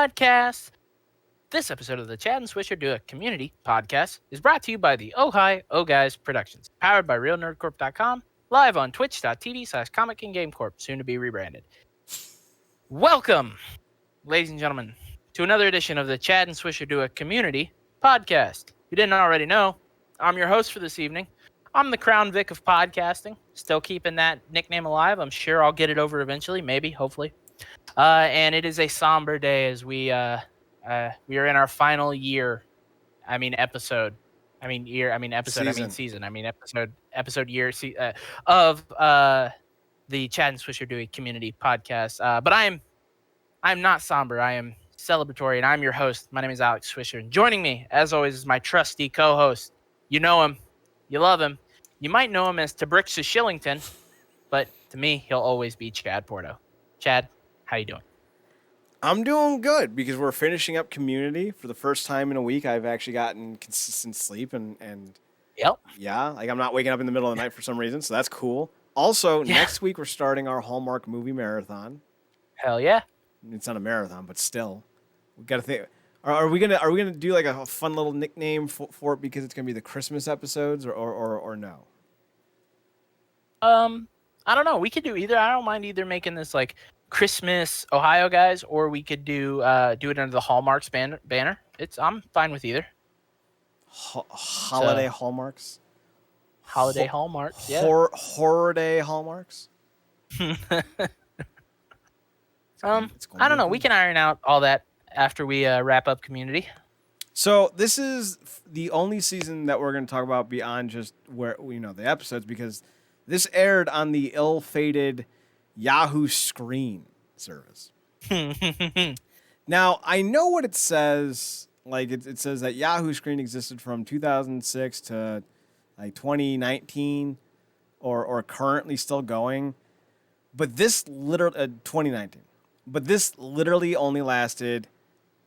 podcast. This episode of the Chad and Swisher Do a Community podcast is brought to you by the Oh Hi Oh Guys Productions, powered by RealNerdCorp.com, live on twitch.tv/Comic King Game Corp, soon to be rebranded. Welcome, ladies and gentlemen, to another edition of the Chad and Swisher Do a Community podcast. If you didn't already know, I'm your host for this evening. I'm the Crown Vic of podcasting, still keeping that nickname alive. I'm sure I'll get it over eventually, maybe, hopefully. And it is a somber day as we are in our final year. Episode. Season. Episode year of the Chad and Swisher Do a Community podcast. But I'm not somber. I am celebratory, and I'm your host. My name is Alex Swisher, and joining me, as always, is my trusty co-host. You know him, you love him. You might know him as Tabrixus Shillington, but to me, he'll always be Chad Porto. Chad, how you doing? I'm doing good because we're finishing up Community for the first time in a week. I've actually gotten consistent sleep and Yep. Yeah, like I'm not waking up in the middle of the night for some reason, so that's cool. Also, next week we're starting our Hallmark movie marathon. Hell yeah. It's not a marathon, but still. We got to think are we going to do like a fun little nickname for it because it's going to be the Christmas episodes or no? I don't know. We could do either. I don't mind either making this like Christmas Ohio guys, or we could do it under the Hallmarks banner. I'm fine with either. Holiday Hallmarks. Holiday Hallmarks. Yeah. Horror Day Hallmarks. I don't know. We can iron out all that after we wrap up Community. So this is the only season that we're going to talk about beyond just the episodes, because this aired on the ill-fated Yahoo Screen service. Now, I know what it says. Like, it says that Yahoo Screen existed from 2006 to like 2019 or currently still going. But this literally 2019. But this literally only lasted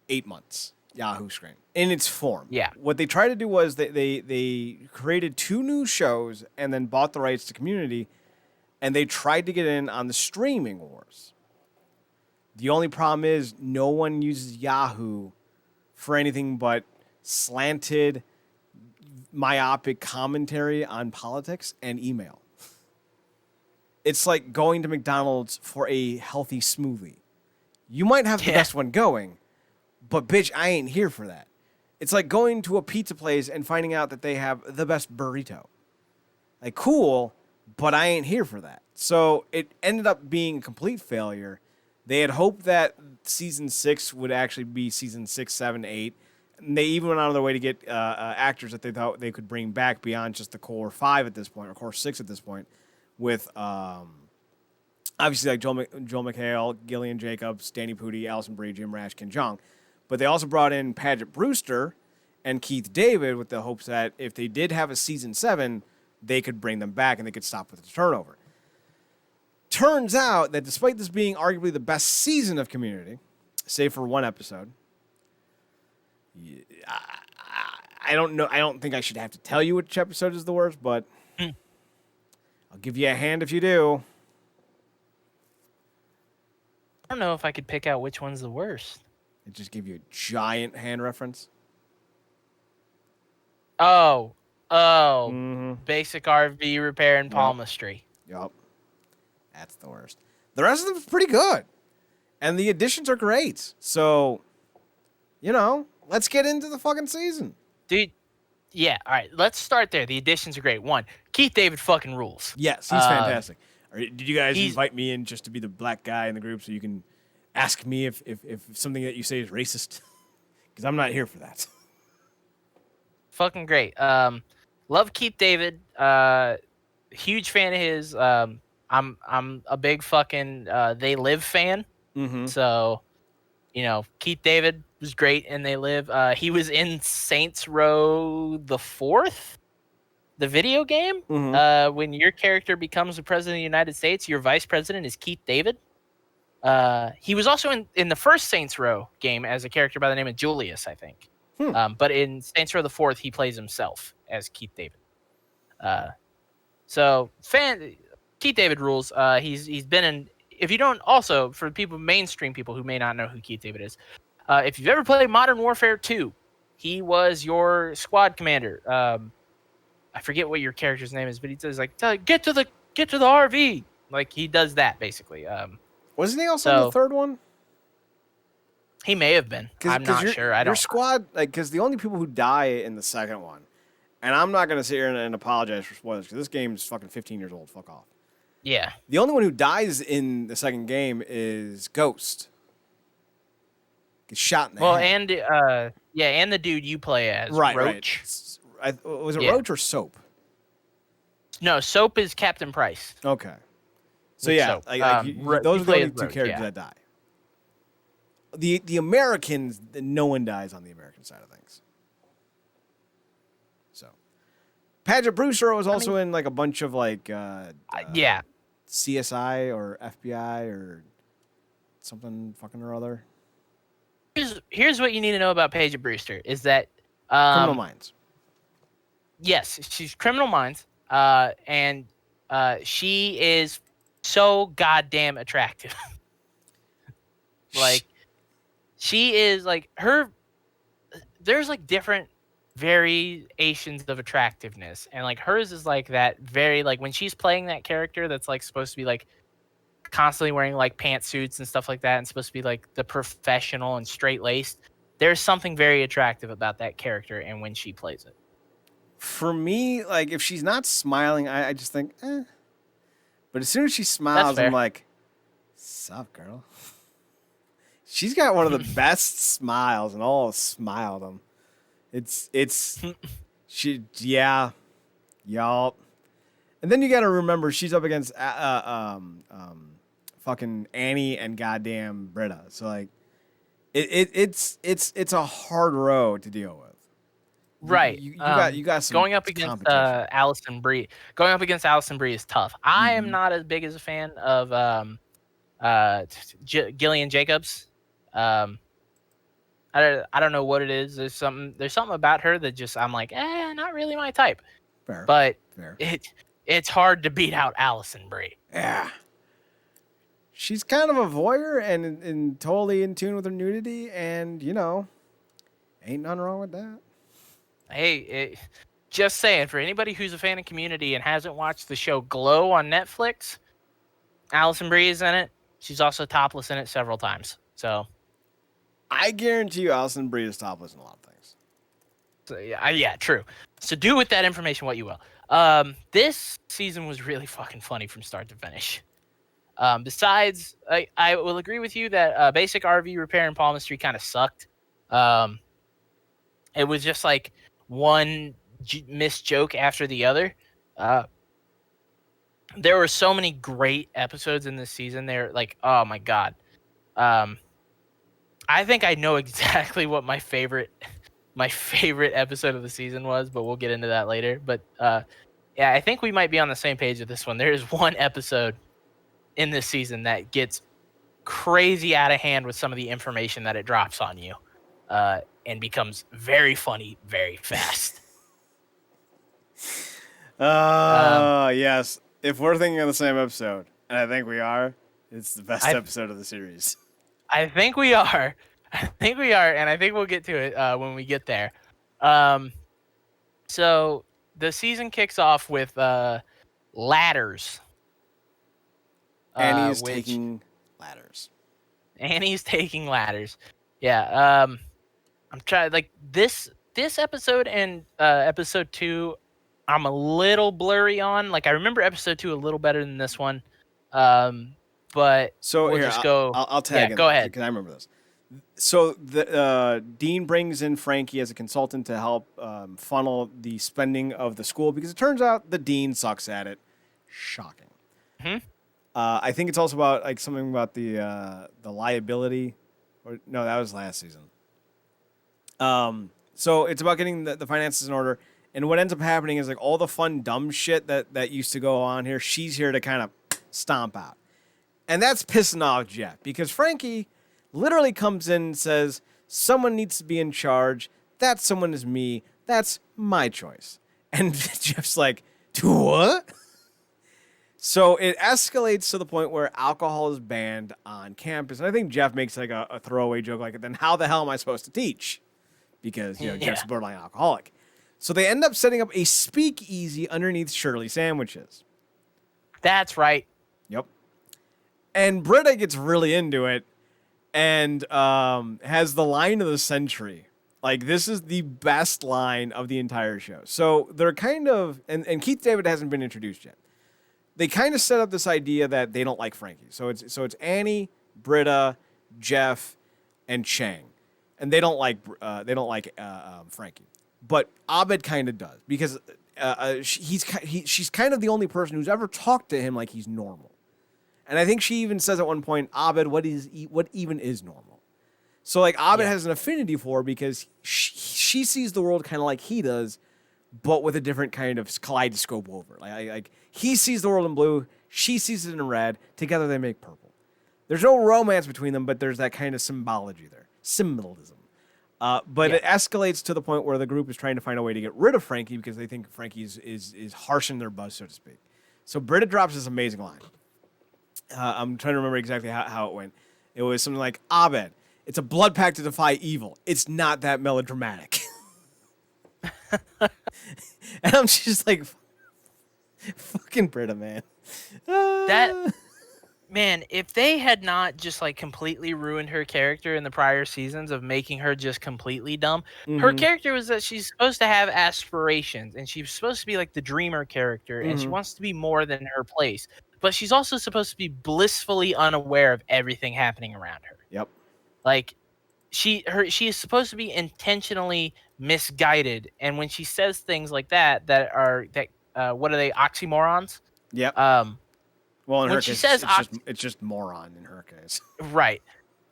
8 months. Yahoo Screen in its form. Yeah. What they tried to do was they created 2 new shows and then bought the rights to Community, and they tried to get in on the streaming wars. The only problem is no one uses Yahoo for anything but slanted, myopic commentary on politics and email. It's like going to McDonald's for a healthy smoothie. You might have the best one going, but bitch, I ain't here for that. It's like going to a pizza place and finding out that they have the best burrito. Like, cool, but I ain't here for that. So it ended up being a complete failure. They had hoped that season 6 would actually be season 6, 7, 8. And they even went out of their way to get actors that they thought they could bring back beyond just the core 5 at this point, or core 6 at this point, with obviously like Joel McHale, Gillian Jacobs, Danny Pudi, Allison Brie, Jim Rash, Ken Jeong. But they also brought in Paget Brewster and Keith David with the hopes that if they did have a season 7, they could bring them back and they could stop with the turnover. Turns out that despite this being arguably the best season of Community, save for one episode, I don't know. I don't think I should have to tell you which episode is the worst, but I'll give you a hand if you do. I don't know if I could pick out which one's the worst. It just gave you a giant hand reference. Oh. Mm-hmm. Basic RV repair and palmistry. Yup. That's the worst. The rest of them is pretty good. And the additions are great. So, let's get into the fucking season. Dude, yeah, all right. Let's start there. The additions are great. 1, Keith David fucking rules. Yes, he's fantastic. Did you guys invite me in just to be the black guy in the group so you can ask me if something that you say is racist? Because I'm not here for that. Fucking great. Love Keith David. Huge fan of his. I'm a big fucking They Live fan. Mm-hmm. So, Keith David was great in They Live. He was in Saints Row the 4th, the video game. Mm-hmm. When your character becomes the president of the United States, your vice president is Keith David. He was also in the first Saints Row game as a character by the name of Julius, I think. But in Saints Row the 4th, he plays himself as Keith David. So Keith David rules. He's been in. If you don't, also for people mainstream people who may not know who Keith David is, If you've ever played Modern Warfare 2, he was your squad commander. I forget what your character's name is, but he says like, get to the RV. Like he does that basically. Wasn't he also in the So third one? he may have been. I'm Because not sure. I your don't. squad, like, because the only people who die in the second one, and I'm not gonna sit here and apologize for spoilers because this game is fucking 15 years old. Fuck off. Yeah. The only one who dies in the second game is Ghost. Gets shot in the head. And and the dude you play as, Roach. Was it Roach or Soap? No, Soap is Captain Price. Okay. So It's yeah, Soap. those are the only two Roach, characters that die. The Americans, no one dies on the American side of things. So, Padgett Brewster was also in like a bunch of like CSI or FBI or something fucking or other. Here's what you need to know about Paige Brewster is that Criminal Minds. Yes, she's Criminal Minds, and she is so goddamn attractive. Like, she is like her. There's like different variations of attractiveness, and like hers is like that very like when she's playing that character that's like supposed to be like constantly wearing like pantsuits and stuff like that, and supposed to be like the professional and straight laced. There's something very attractive about that character, and when she plays it. For me, like if she's not smiling, I just think, eh. But as soon as she smiles, I'm like, sup, girl. She's got one of the best smiles, and all smile them. It's y'all. And then you got to remember she's up against fucking Annie and goddamn Britta. So like, it's a hard road to deal with. Right. You got some going up against Allison Brie. Going up against Allison Brie is tough. I am not as big as a fan of Gillian Jacobs. I don't know what it is. There's something about her that just I'm like, not really my type. Fair. But Fair. It's hard to beat out Allison Brie. Yeah. She's kind of a voyeur and totally in tune with her nudity, and ain't nothing wrong with that. Hey, just saying, for anybody who's a fan of Community and hasn't watched the show Glow on Netflix, Allison Brie is in it. She's also topless in it several times. So, I guarantee you, Allison Brie is topless in a lot of things. So, yeah, true. So do with that information what you will. This season was really fucking funny from start to finish. Besides, I will agree with you that basic RV repair in Palmistry kind of sucked. It was just like one missed joke after the other. There were so many great episodes in this season. They're like, oh my god. I think I know exactly what my favorite episode of the season was, but we'll get into that later. But yeah, I think we might be on the same page with this one. There is one episode in this season that gets crazy out of hand with some of the information that it drops on you, and becomes very funny very fast. Yes. If we're thinking of the same episode, and I think we are, it's the best episode of the series. I think we are. And I think we'll get to it when we get there. So the season kicks off with ladders. Annie's taking ladders. Annie's taking ladders. Yeah. I'm trying like this episode and episode 2. I'm a little blurry on. Like I remember episode 2 a little better than this one. But so we'll here, just go. I'll tag in. Go ahead. Because I remember this. So the Dean brings in Frankie as a consultant to help funnel the spending of the school because it turns out the dean sucks at it. Shocking. Mm-hmm. I think it's also about like something about the liability. Or no, that was last season. So it's about getting the finances in order. And what ends up happening is like all the fun, dumb shit that used to go on here, she's here to kind of stomp out. And that's pissing off Jeff because Frankie literally comes in and says, someone needs to be in charge. That someone is me. That's my choice. And Jeff's like, to what? So it escalates to the point where alcohol is banned on campus. And I think Jeff makes like a throwaway joke like, then how the hell am I supposed to teach? Because, Jeff's a borderline alcoholic. So they end up setting up a speakeasy underneath Shirley sandwiches. That's right. Yep. And Britta gets really into it and has the line of the century. Like, this is the best line of the entire show. So they're kind of, and Keith David hasn't been introduced yet. They kind of set up this idea that they don't like Frankie. So it's Annie, Britta, Jeff, and Chang, and they don't like Frankie. But Abed kind of does because she's kind of the only person who's ever talked to him like he's normal. And I think she even says at one point, Abed, what even is normal? So like Abed has an affinity for her because she sees the world kind of like he does, but with a different kind of kaleidoscope over. Like he sees the world in blue, she sees it in red. Together they make purple. There's no romance between them, but there's that kind of symbology there, symbolism. But it escalates to the point where the group is trying to find a way to get rid of Frankie because they think Frankie is harshing their buzz, so to speak. So Britta drops this amazing line. I'm trying to remember exactly how it went. It was something like, Abed, it's a blood pact to defy evil. It's not that melodramatic. And I'm just like, fucking Britta, man. Man, if they had not just like completely ruined her character in the prior seasons of making her just completely dumb, her character was that she's supposed to have aspirations and she's supposed to be like the dreamer character and she wants to be more than her place. But she's also supposed to be blissfully unaware of everything happening around her. Yep. Like she is supposed to be intentionally misguided, and when she says things like that what are they, oxymorons? Yep. Well, in her case, it's just moron in her case. Right.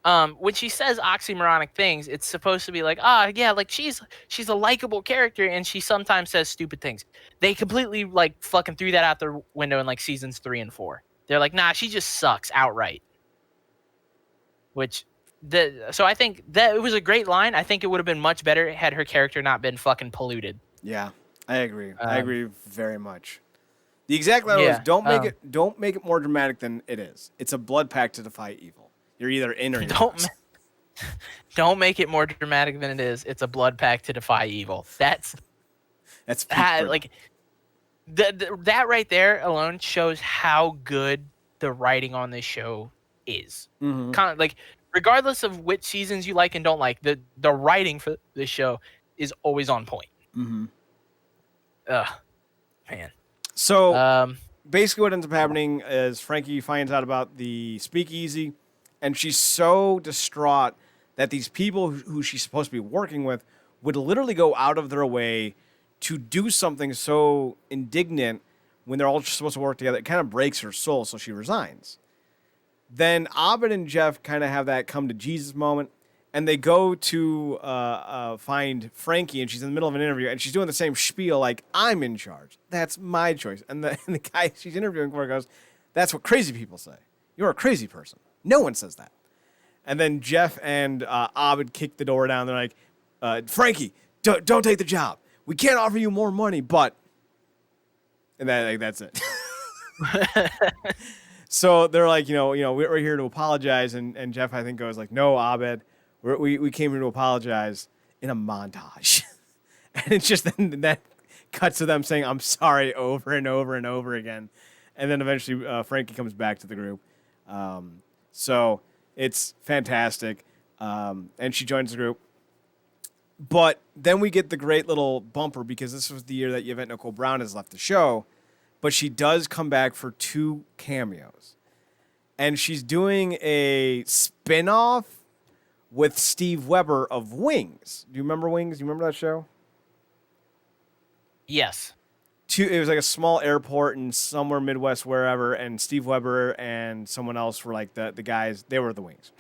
When she says oxymoronic things, it's supposed to be like, like she's a likable character, and she sometimes says stupid things. They completely like fucking threw that out the window in like seasons 3 and 4. They're like, nah, she just sucks outright. So I think that it was a great line. I think it would have been much better had her character not been fucking polluted. Yeah, I agree. I agree very much. The exact line was, don't make it more dramatic than it is. It's a blood pact to defy evil. You're either in or you're not. Don't make it more dramatic than it is. It's a blood pact to defy evil. That's like that right there alone shows how good the writing on this show is. Kind of like, regardless of which seasons you like and don't like, the writing for this show is always on point. Man. So basically what ends up happening is Frankie finds out about the speakeasy, and she's so distraught that these people who she's supposed to be working with would literally go out of their way to do something so indignant when they're all supposed to work together. It kind of breaks her soul, so she resigns. Then Abed and Jeff kind of have that come to Jesus moment, and they go to find Frankie, and she's in the middle of an interview, and she's doing the same spiel like, I'm in charge. That's my choice. And the guy she's interviewing for goes, that's what crazy people say. You're a crazy person. No one says that. And then Jeff and Abed kick the door down. They're like, Frankie, don't take the job. We can't offer you more money, but... And that's it. So they're like, we're here to apologize. And Jeff, I think, goes like, no, Abed, we came here to apologize in a montage. And it's just then that cuts to them saying, I'm sorry, over and over and over again. And then eventually Frankie comes back to the group. So it's fantastic. And she joins the group. But then we get the great little bumper, because this was the year that Yvette Nicole Brown has left the show. But she does come back for 2 cameos. And she's doing a spin-off with Steve Weber of Wings. Do you remember Wings? Do you remember that show? Yes. It was like a small airport in somewhere Midwest, wherever, and Steve Weber and someone else were like the guys. They were the Wings.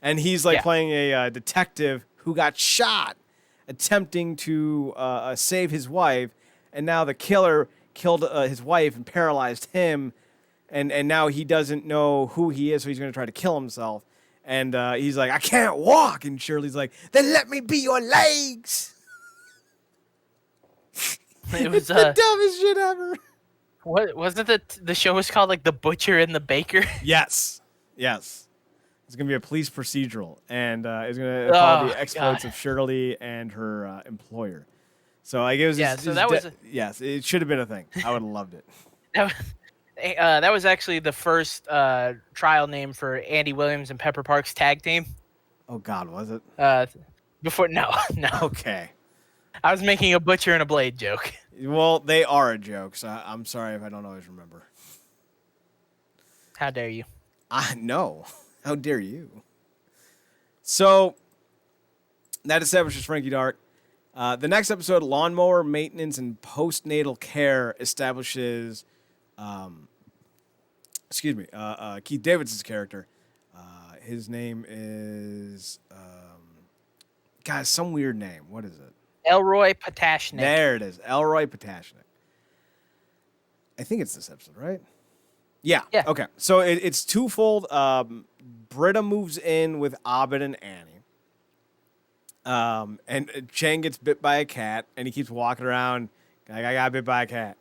And he's like playing a detective who got shot attempting to save his wife, and now the killer killed his wife and paralyzed him, and now he doesn't know who he is, so he's going to try to kill himself. And he's like, I can't walk. And Shirley's like, then let me be your legs. It was the dumbest shit ever. What wasn't the show was called like The Butcher and the Baker? Yes, yes. It's gonna be a police procedural, and it's gonna follow Oh the God. exploits of Shirley and her employer. So like it was Yeah. So that was yes, it should have been a thing. I would have loved it. that was, that was actually the first trial name for Andy Williams and Pepper Parks tag team. Oh God, was it? Uh, before no, no, Okay. I was making a butcher and a blade joke. Well, they are a joke, so I'm sorry if I don't always remember. How dare you? I know. How dare you? So that establishes Frankie Dark. The next episode, Lawnmower Maintenance and Postnatal Care, establishes, Keith Davidson's character. His name is, God, some weird name. What is it? Elroy Patashnik. There it is, Elroy Patashnik. I think it's this episode, right? Yeah. Yeah. Okay. So it's twofold. Britta moves in with Abed and Annie. And Chang gets bit by a cat, and he keeps walking around like, I got bit by a cat.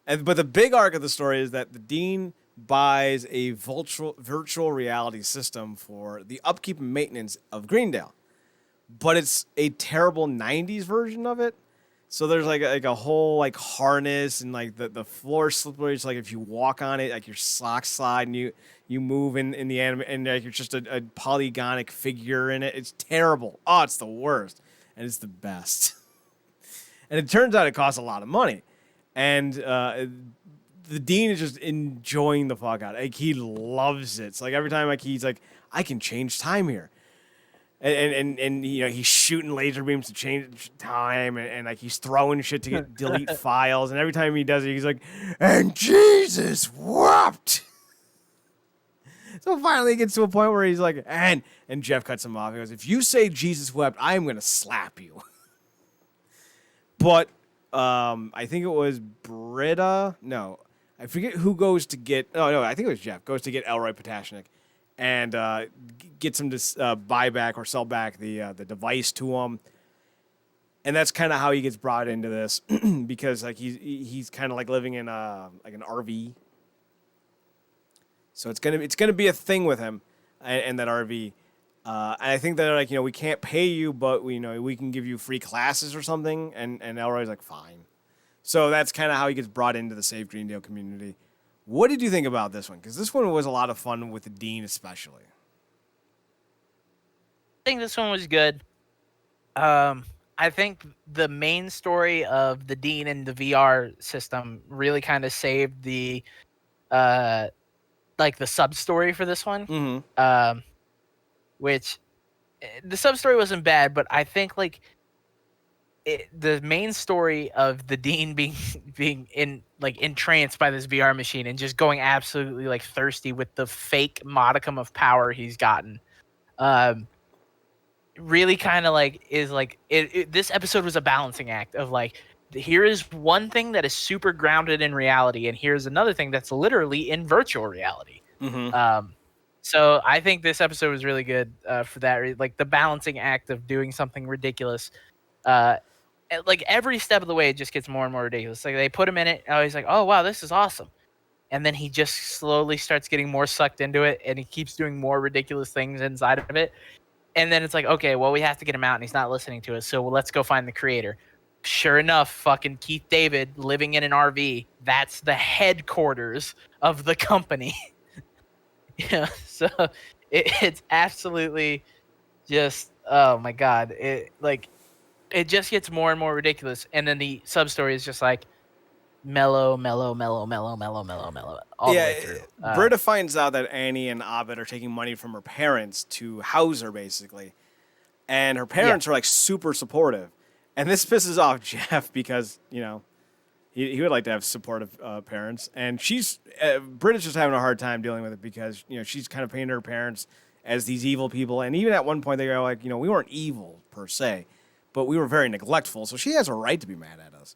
But the big arc of the story is that the dean buys a virtual reality system for the upkeep and maintenance of Greendale. But it's a terrible 90s version of it. So there's like a whole like harness, and like the floor slippery. It's like if you walk on it, like your socks slide, and you move in the anime, and like you're just a polygonic figure in it. It's terrible. Oh, it's the worst, and it's the best. And it turns out it costs a lot of money, and the dean is just enjoying the fuck out. Like he loves it. It's like every time like he's like, I can change time here. And you know, he's shooting laser beams to change time, and like he's throwing shit to get delete files, and every time he does it, he's like, and Jesus wept. So finally it gets to a point where he's like, and Jeff cuts him off. He goes, if you say Jesus wept, I am gonna slap you. But I think it was Britta. No, I forget who goes to get. Oh no, I think it was Jeff goes to get Elroy Patashnik, and gets him to buy back or sell back the device to him. And that's kind of how he gets brought into this, because like he's kind of like living in like an RV. So it's gonna be a thing with him and that RV. And I think that like, you know, we can't pay you, but we can give you free classes or something. And Elroy's like, fine. So that's kind of how he gets brought into the Save Greendale community. What did you think about this one? Because this one was a lot of fun with the dean, especially. I think this one was good. I think the main story of the dean and the VR system really kind of saved the like the sub story for this one. Mm-hmm. Which the sub story wasn't bad, but I think like the main story of the dean being entranced by this VR machine and just going absolutely like thirsty with the fake modicum of power he's gotten. Really kind of like is like this episode was a balancing act of like, here is one thing that is super grounded in reality, and here's another thing that's literally in virtual reality. Mm-hmm. So I think this episode was really good for that, like the balancing act of doing something ridiculous. Like every step of the way, it just gets more and more ridiculous. Like they put him in it, and he's like, "Oh wow, this is awesome," and then he just slowly starts getting more sucked into it, and he keeps doing more ridiculous things inside of it. And then it's like, okay, well, we have to get him out, and he's not listening to us, so let's go find the creator. Sure enough, fucking Keith David living in an RV. That's the headquarters of the company. Yeah, so it's absolutely just, oh my god, it just gets more and more ridiculous, and then the sub story is just like mellow all the way through. Britta finds out that Annie and Abed are taking money from her parents to house her, basically. And her parents are like super supportive. And this pisses off Jeff because, you know, he would like to have supportive parents. And Britta's just having a hard time dealing with it because, you know, she's kind of painted her parents as these evil people. And even at one point they go like, you know, we weren't evil per se, but we were very neglectful. So she has a right to be mad at us.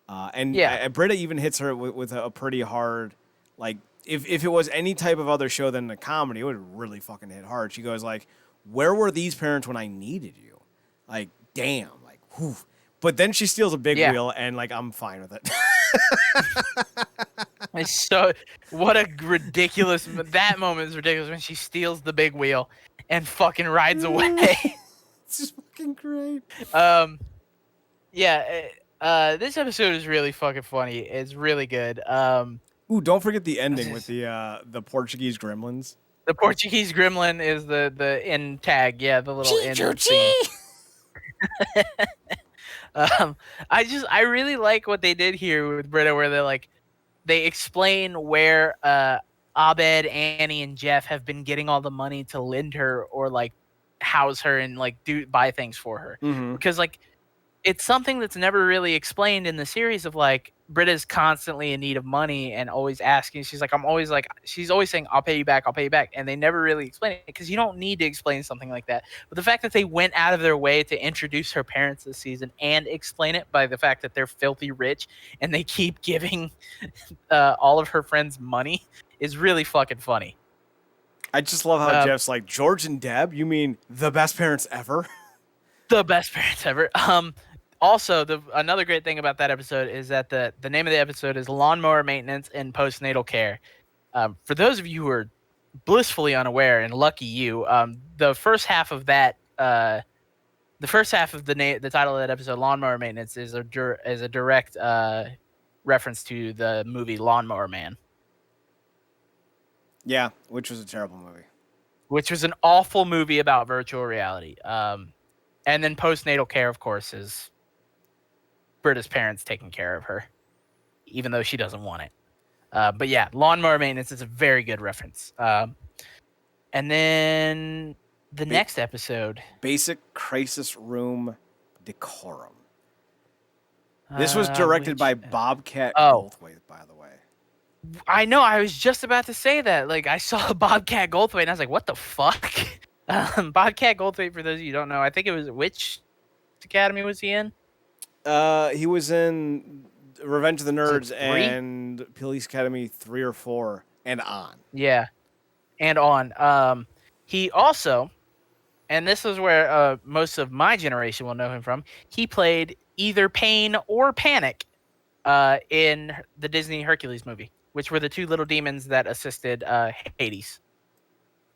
And Britta even hits her with a pretty hard, like, if it was any type of other show than a comedy, it would really fucking hit hard. She goes like, where were these parents when I needed you? Like, damn, like, whew. But then she steals a big wheel, and like, I'm fine with it. It's so what a ridiculous that moment is ridiculous when she steals the big wheel and fucking rides away. It's just fucking great. um, yeah, this episode is really fucking funny. It's really good. Ooh, don't forget the ending with the Portuguese gremlins. The Portuguese gremlin is the end tag. Yeah, the little end scene. Um, I really like what they did here with Britta, where they explain where Abed, Annie, and Jeff have been getting all the money to lend her or like house her and like buy things for her, Mm-hmm. because like it's something that's never really explained in the series of like Britta's constantly in need of money and always asking. She's always saying, I'll pay you back, and they never really explain it because you don't need to explain something like that. But the fact that they went out of their way to introduce her parents this season and explain it by the fact that they're filthy rich and they keep giving all of her friends money is really fucking funny. I just love how Jeff's like, George and Deb, you mean the best parents ever? The best parents ever. Also, another great thing about that episode is that the name of the episode is Lawnmower Maintenance and Postnatal Care. For those of you who are blissfully unaware, and lucky you, the first half of that, the title of that episode, Lawnmower Maintenance, is a direct reference to the movie Lawnmower Man. Yeah, which was a terrible movie. Which was an awful movie about virtual reality. And then Postnatal Care, of course, is Britta's parents taking care of her, even though she doesn't want it. But yeah, Lawnmower Maintenance is a very good reference. And then the next episode, Basic Crisis Room Decorum. This was directed by Bobcat Goldthwait, by the way. I know. I was just about to say that. Like, I saw Bobcat Goldthwait, and I was like, "What the fuck?" Bobcat Goldthwait, for those of you who don't know, I think it was which Academy was he in? He was in Revenge of the Nerds and Police Academy 3 or 4 and on. Yeah, and on. He also, and this is where most of my generation will know him from. He played either Pain or Panic in the Disney Hercules movie, which were the two little demons that assisted Hades.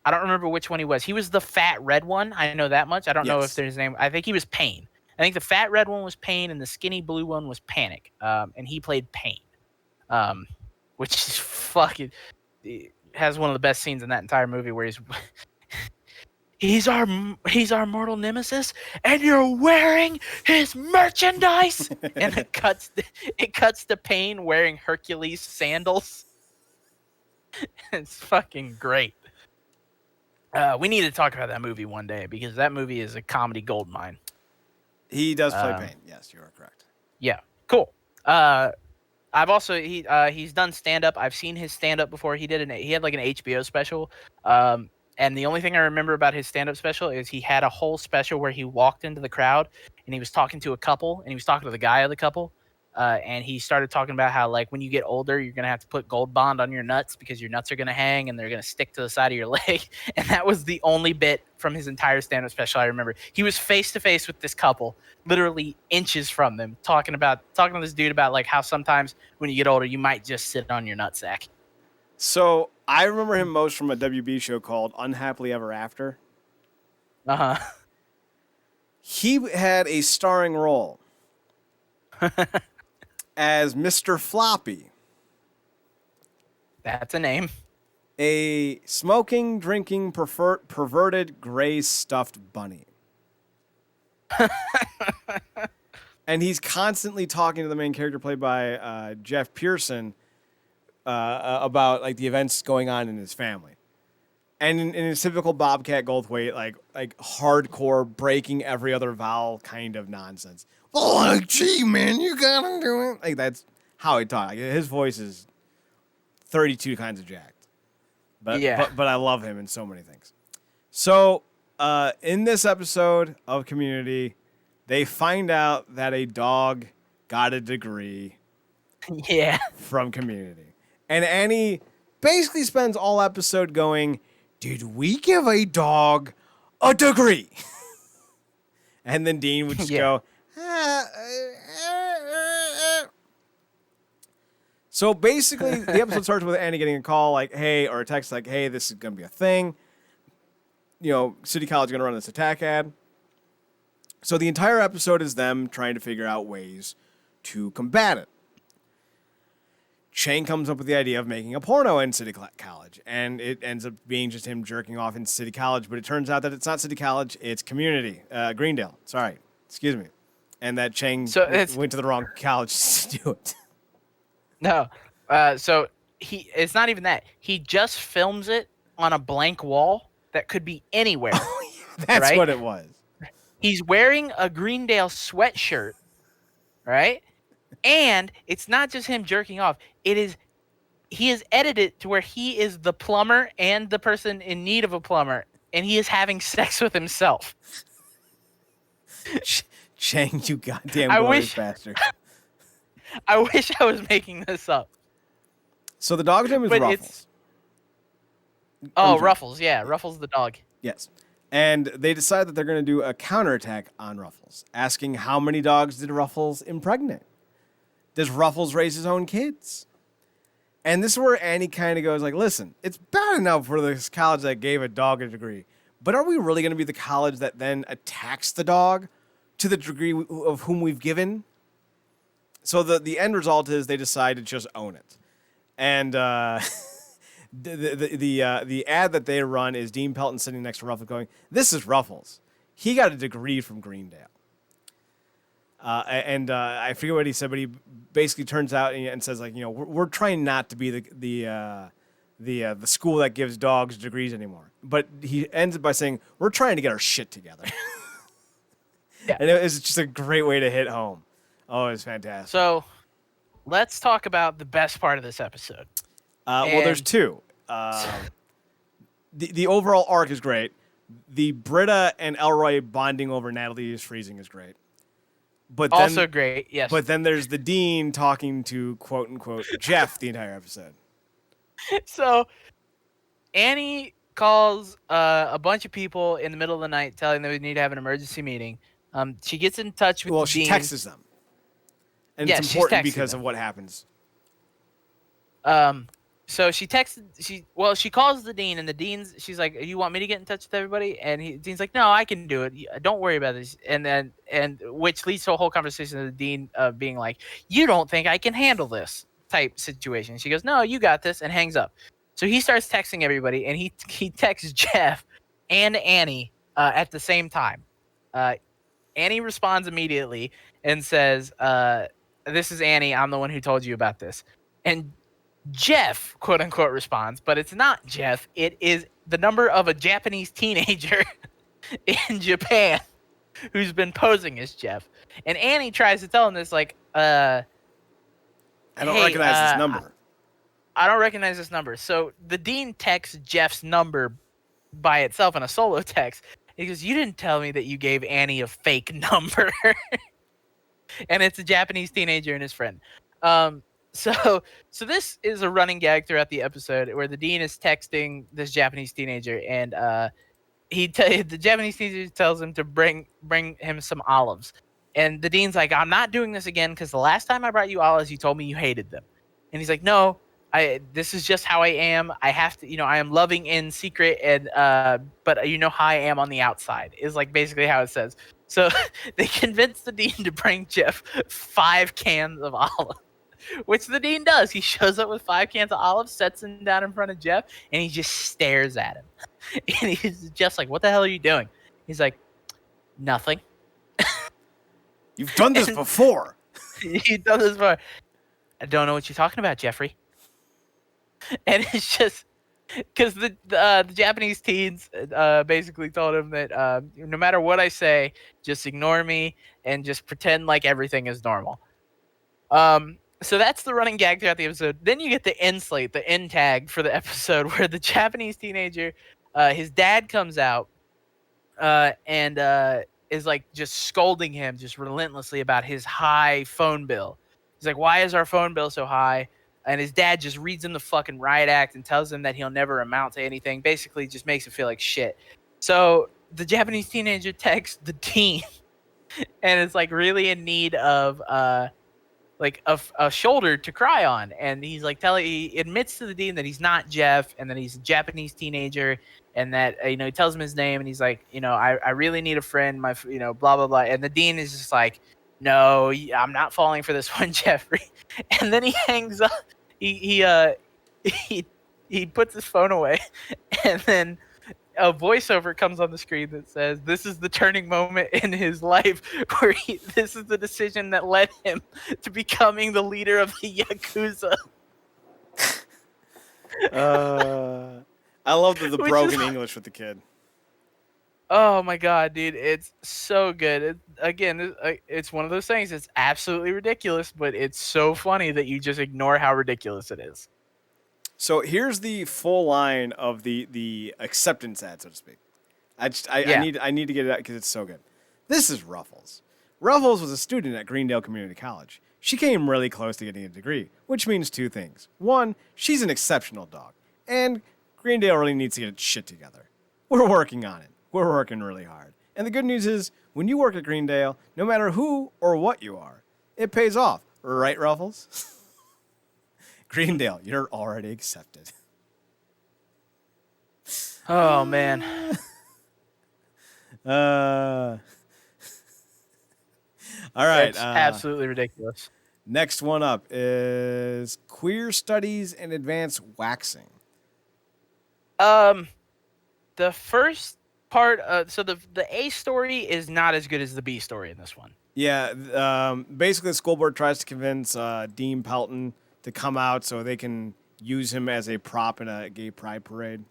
I don't remember which one he was. He was the fat red one. I know that much. I don't know if there's his name. I think he was Pain. I think the fat red one was Pain, and the skinny blue one was Panic. And he played Pain, which is fucking has one of the best scenes in that entire movie where he's our mortal nemesis, and you're wearing his merchandise. And it cuts to Pain wearing Hercules sandals. It's fucking great. We need to talk about that movie one day because that movie is a comedy goldmine. He does play Pain. Yes, you are correct. Yeah, cool. I've also he's done stand up. I've seen his stand up before. He had like an HBO special. And the only thing I remember about his stand up special is he had a whole special where he walked into the crowd and he was talking to a couple and he was talking to the guy of the couple. And he started talking about how, like, when you get older, you're going to have to put Gold Bond on your nuts because your nuts are going to hang and they're going to stick to the side of your leg. And that was the only bit from his entire stand-up special I remember. He was face-to-face with this couple, literally inches from them, talking to this dude about, like, how sometimes when you get older, you might just sit on your nutsack. So I remember him most from a WB show called Unhappily Ever After. Uh-huh. He had a starring role as Mr. Floppy. That's a name. A smoking, drinking, perverted, gray stuffed bunny. And he's constantly talking to the main character played by Jeff Pearson about like the events going on in his family. And in his typical Bobcat Goldthwait, like hardcore, breaking every other vowel kind of nonsense. Oh, like, gee, man, you gotta do it. Like, that's how he talks. Like, his voice is 32 kinds of jacked. But I love him in so many things. So, in this episode of Community, they find out that a dog got a degree from Community. And Annie basically spends all episode going, did we give a dog a degree? And then Dean would just go, So basically, the episode starts with Annie getting a call like, hey, or a text like, hey, this is going to be a thing. City College is going to run this attack ad. So the entire episode is them trying to figure out ways to combat it. Chang comes up with the idea of making a porno in City College, and it ends up being just him jerking off in City College, but it turns out that it's not City College, it's Community, Greendale. Sorry, excuse me. And that Chang went to the wrong college to do it. No. So it's not even that. He just films it on a blank wall that could be anywhere. Oh, yeah, that's what it was. He's wearing a Greendale sweatshirt, right? And it's not just him jerking off. He is edited to where he is the plumber and the person in need of a plumber, and he is having sex with himself. Chang, you goddamn glorious bastard. I wish I was making this up. So the dog's name is Ruffles. Ruffles, yeah. Ruffles the dog. Yes. And they decide that they're going to do a counterattack on Ruffles, asking how many dogs did Ruffles impregnate? Does Ruffles raise his own kids? And this is where Annie kind of goes like, listen, it's bad enough for this college that gave a dog a degree, but are we really going to be the college that then attacks the dog to the degree of whom we've given? So the end result is they decide to just own it. And the ad that they run is Dean Pelton sitting next to Ruffles going, this is Ruffles. He got a degree from Greendale. I forget what he said, but he basically turns out and says like, we're trying not to be the school that gives dogs degrees anymore. But he ends it by saying, we're trying to get our shit together. Yeah. And it was just a great way to hit home. Oh, it was fantastic. So let's talk about the best part of this episode. Well, there's two. The overall arc is great. The Britta and Elroy bonding over Natalie's freezing is great. But then, also great, yes. But then there's the Dean talking to quote unquote Jeff the entire episode. So Annie calls a bunch of people in the middle of the night, telling them we need to have an emergency meeting. She gets in touch with the Dean. Dean. Well, she texts them, and it's important because of what happens. So she calls the Dean, and she's like, you want me to get in touch with everybody? And Dean's like, no, I can do it. Don't worry about this. And which leads to a whole conversation of the Dean being like, you don't think I can handle this type situation. She goes, no, you got this, and hangs up. So he starts texting everybody, and he texts Jeff and Annie at the same time. Annie responds immediately and says, this is Annie. I'm the one who told you about this. And Jeff, quote unquote, responds, but it's not Jeff. It is the number of a Japanese teenager in Japan who's been posing as Jeff. And Annie tries to tell him this, like, I don't recognize this number. I don't recognize this number. So the Dean texts Jeff's number by itself in a solo text. He goes, you didn't tell me that you gave Annie a fake number. And it's a Japanese teenager and his friend. So this is a running gag throughout the episode where the Dean is texting this Japanese teenager, and the Japanese teenager tells him to bring him some olives. And the Dean's like, I'm not doing this again because the last time I brought you olives, you told me you hated them. And he's like, no, this is just how I am. I have to, I am loving in secret, and but you know how I am on the outside is like basically how it says. So they convince the Dean to bring Jeff 5 cans of olives. Which the Dean does. He shows up with 5 cans of olives, sets them down in front of Jeff, and he just stares at him. And he's just like, what the hell are you doing? He's like, nothing. You've done this before. You've done this before. I don't know what you're talking about, Jeffrey. And it's just because the Japanese teens basically told him that no matter what I say, just ignore me and just pretend like everything is normal. So that's the running gag throughout the episode. Then you get the end slate, the end tag for the episode where the Japanese teenager, his dad comes out and is like just scolding him just relentlessly about his high phone bill. He's like, why is our phone bill so high? And his dad just reads him the fucking riot act and tells him that he'll never amount to anything. Basically just makes him feel like shit. So the Japanese teenager texts the Dean and is like really in need of a shoulder to cry on, and he's like he admits to the dean that he's not Jeff, and that he's a Japanese teenager, and that he tells him his name, and he's like, I really need a friend, blah blah blah, and the dean is just like, no, I'm not falling for this one, Jeffrey, and then he hangs up, he he puts his phone away, and then a voiceover comes on the screen that says, "This is the turning moment in his life, where this is the decision that led him to becoming the leader of the Yakuza." I love the Which broken is- English with the kid. Oh my god, dude, it's so good. It's one of those things. It's absolutely ridiculous, but it's so funny that you just ignore how ridiculous it is. So here's the full line of the acceptance ad, so to speak. I Yeah. need to get it out because it's so good. This is Ruffles. Ruffles was a student at Greendale Community College. She came really close to getting a degree, which means two things. One, she's an exceptional dog, and Greendale really needs to get its shit together. We're working on it. We're working really hard. And the good news is, when you work at Greendale, no matter who or what you are, it pays off. Right, Ruffles? Greendale, you're already accepted. Oh man. All right. It's absolutely ridiculous. Next one up is Queer Studies and Advanced Waxing. The first part, so the A story is not as good as the B story in this one. Yeah, basically the school board tries to convince Dean Pelton to come out so they can use him as a prop in a gay pride parade.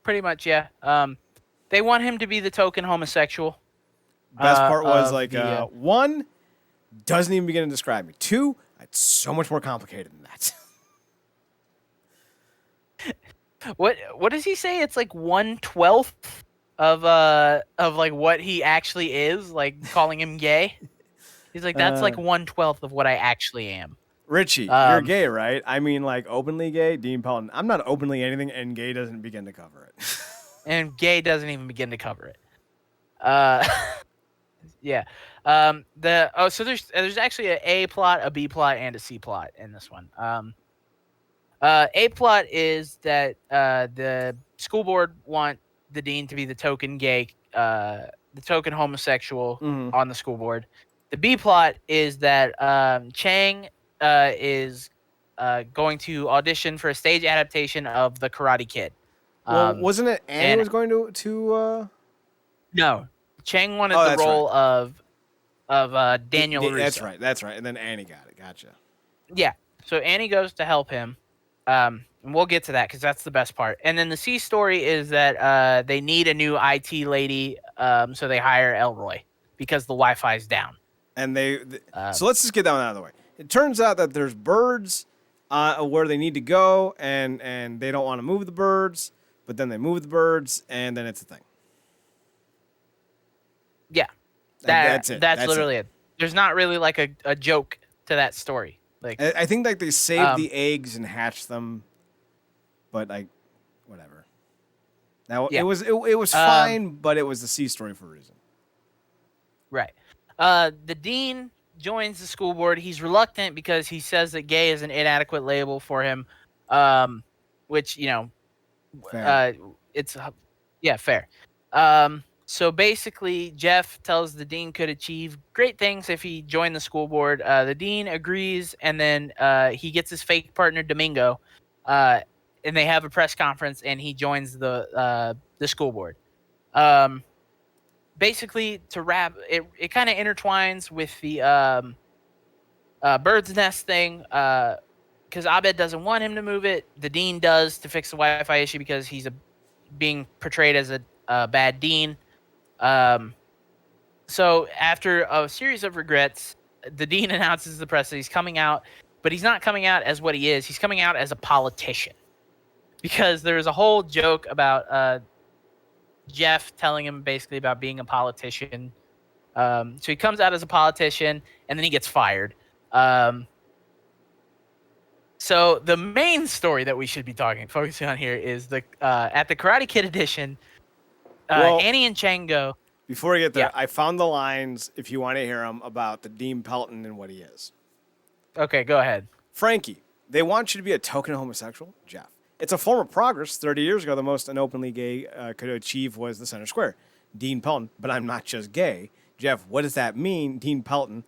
Pretty much, yeah. They want him to be the token homosexual. Best part was of one, doesn't even begin to describe me. Two, it's so much more complicated than that. What does he say? It's like 1/12 of like what he actually is, like calling him gay. He's like, that's like 1/12 of what I actually am. Richie, you're gay, right? I mean, like, openly gay? Dean Pelton, I'm not openly anything, and gay doesn't begin to cover it. And gay doesn't even begin to cover it. Yeah. So there's actually a A plot, a B plot, and a C plot in this one. A plot is that the school board want the dean to be the token gay, the token homosexual on the school board. The B plot is that Chang is going to audition for a stage adaptation of The Karate Kid. Well, wasn't it Annie was going to No, Chang wanted the role of Daniel LaRusso. That's right. And then Annie got it. Gotcha. Yeah. So Annie goes to help him. And we'll get to that because that's the best part. And then the C story is that they need a new IT lady, so they hire Elroy because the Wi-Fi is down. And so let's just get that one out of the way. It turns out that there's birds where they need to go, and they don't want to move the birds, but then they move the birds, and then it's a thing. Yeah, that's it. That's literally it. There's not really like a joke to that story. Like I think like they saved the eggs and hatched them, but like whatever. Now it was fine, but it was the C story for a reason. Right. The dean joins the school board. He's reluctant because he says that gay is an inadequate label for him, which Fair. it's fair. So basically, Jeff tells the dean could achieve great things if he joined the school board. The dean agrees, and then he gets his fake partner Domingo, and they have a press conference, and he joins the school board. Basically, to wrap, it kind of intertwines with the bird's nest thing, because Abed doesn't want him to move it. The dean does to fix the Wi-Fi issue because he's being portrayed as a bad dean. So after a series of regrets, the dean announces to the press that he's coming out, but he's not coming out as what he is. He's coming out as a politician, because there's a whole joke about Jeff telling him basically about being a politician. So he comes out as a politician, and then he gets fired. So the main story that we should be focusing on here is at the Karate Kid edition, Annie and Chang go. Before we get there, I found the lines, if you want to hear them, about the Dean Pelton and what he is. Okay, go ahead. Frankie, they want you to be a token homosexual? Jeff. It's a form of progress. 30 years ago, the most an openly gay could achieve was the center square. Dean Pelton, but I'm not just gay. Jeff, what does that mean, Dean Pelton?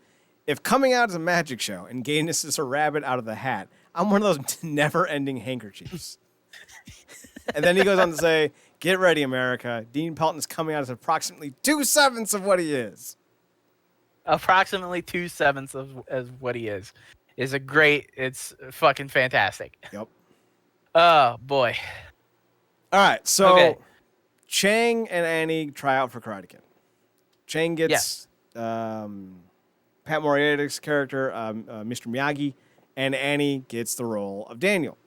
If coming out is a magic show and gayness is a rabbit out of the hat, I'm one of those never ending handkerchiefs. And then he goes on to say, get ready, America. Dean Pelton's coming out as approximately 2/7 of what he is. Approximately 2/7 of what he is a great. It's fucking fantastic. Yep. Oh boy. All right, so Okay. Chang and Annie try out for Karate Kid. Chang gets Pat Morita's character, Mr. Miyagi, and Annie gets the role of Daniel.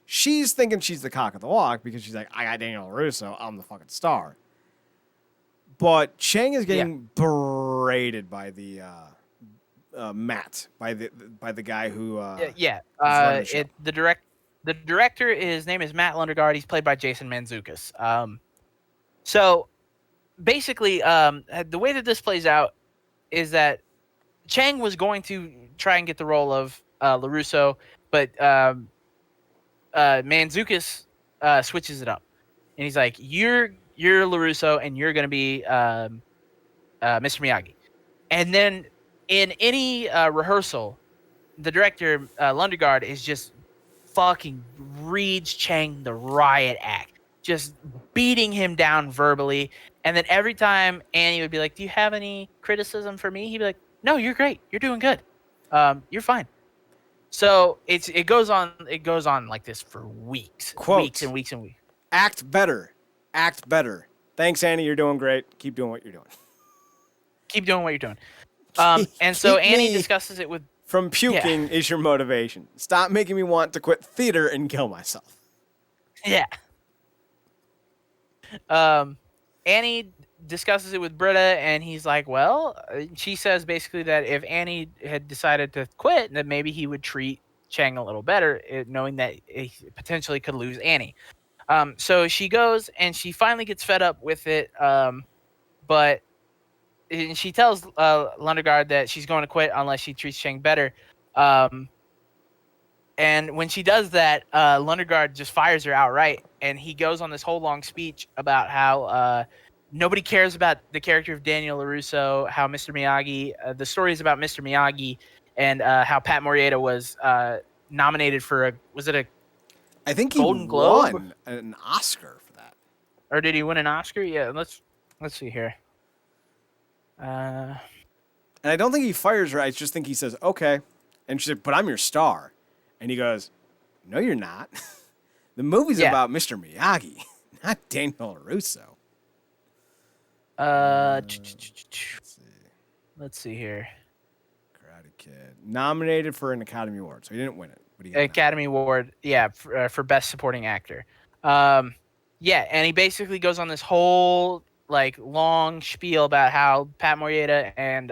She's thinking she's the cock of the walk because she's like, I got Daniel LaRusso, I'm the fucking star. But Chang is getting berated by the Matt, by the guy who yeah. running the show. The director, his name is Matt Lundegaard. He's played by Jason Mantzoukas. So basically, the way that this plays out is that Chang was going to try and get the role of LaRusso, but Mantzoukas switches it up, and he's like, "You're LaRusso, and you're going to be Mr. Miyagi." And then in any rehearsal, the director Lundegaard is just fucking reads Chang the riot act, just beating him down verbally. And then every time Annie would be like, "Do you have any criticism for me?" He'd be like, "No, you're great. You're doing good. You're fine." So it goes on like this for weeks, Quote, weeks and weeks and weeks. Act better. Act better. Thanks, Annie. You're doing great. Keep doing what you're doing. Keep doing what you're doing. And so Annie discusses it with from puking is your motivation. Stop making me want to quit theater and kill myself. Yeah. Annie discusses it with Britta, and he's like, well, she says basically that if Annie had decided to quit, then maybe he would treat Chang a little better, knowing that he potentially could lose Annie. So she goes, and she finally gets fed up with it, but she tells Lundegaard that she's going to quit unless she treats Chang better. And when she does that, Lundegaard just fires her outright, and he goes on this whole long speech about how nobody cares about the character of Daniel LaRusso, how Mr. Miyagi, the story is about Mr. Miyagi, and how Pat Morita was nominated for a I think Golden he Globe? won an Oscar for that. Or did he win an Oscar? Yeah, let's see here. And I don't think he fires her. I just think he says, okay. And she's like, but I'm your star. And he goes, no, you're not. The movie's about Mr. Miyagi, not Daniel LaRusso. Let's see here. Karate Kid. Nominated for an Academy Award. So he didn't win it. But he Academy Award, for Best Supporting Actor. And he basically goes on this whole like long spiel about how Pat Morita and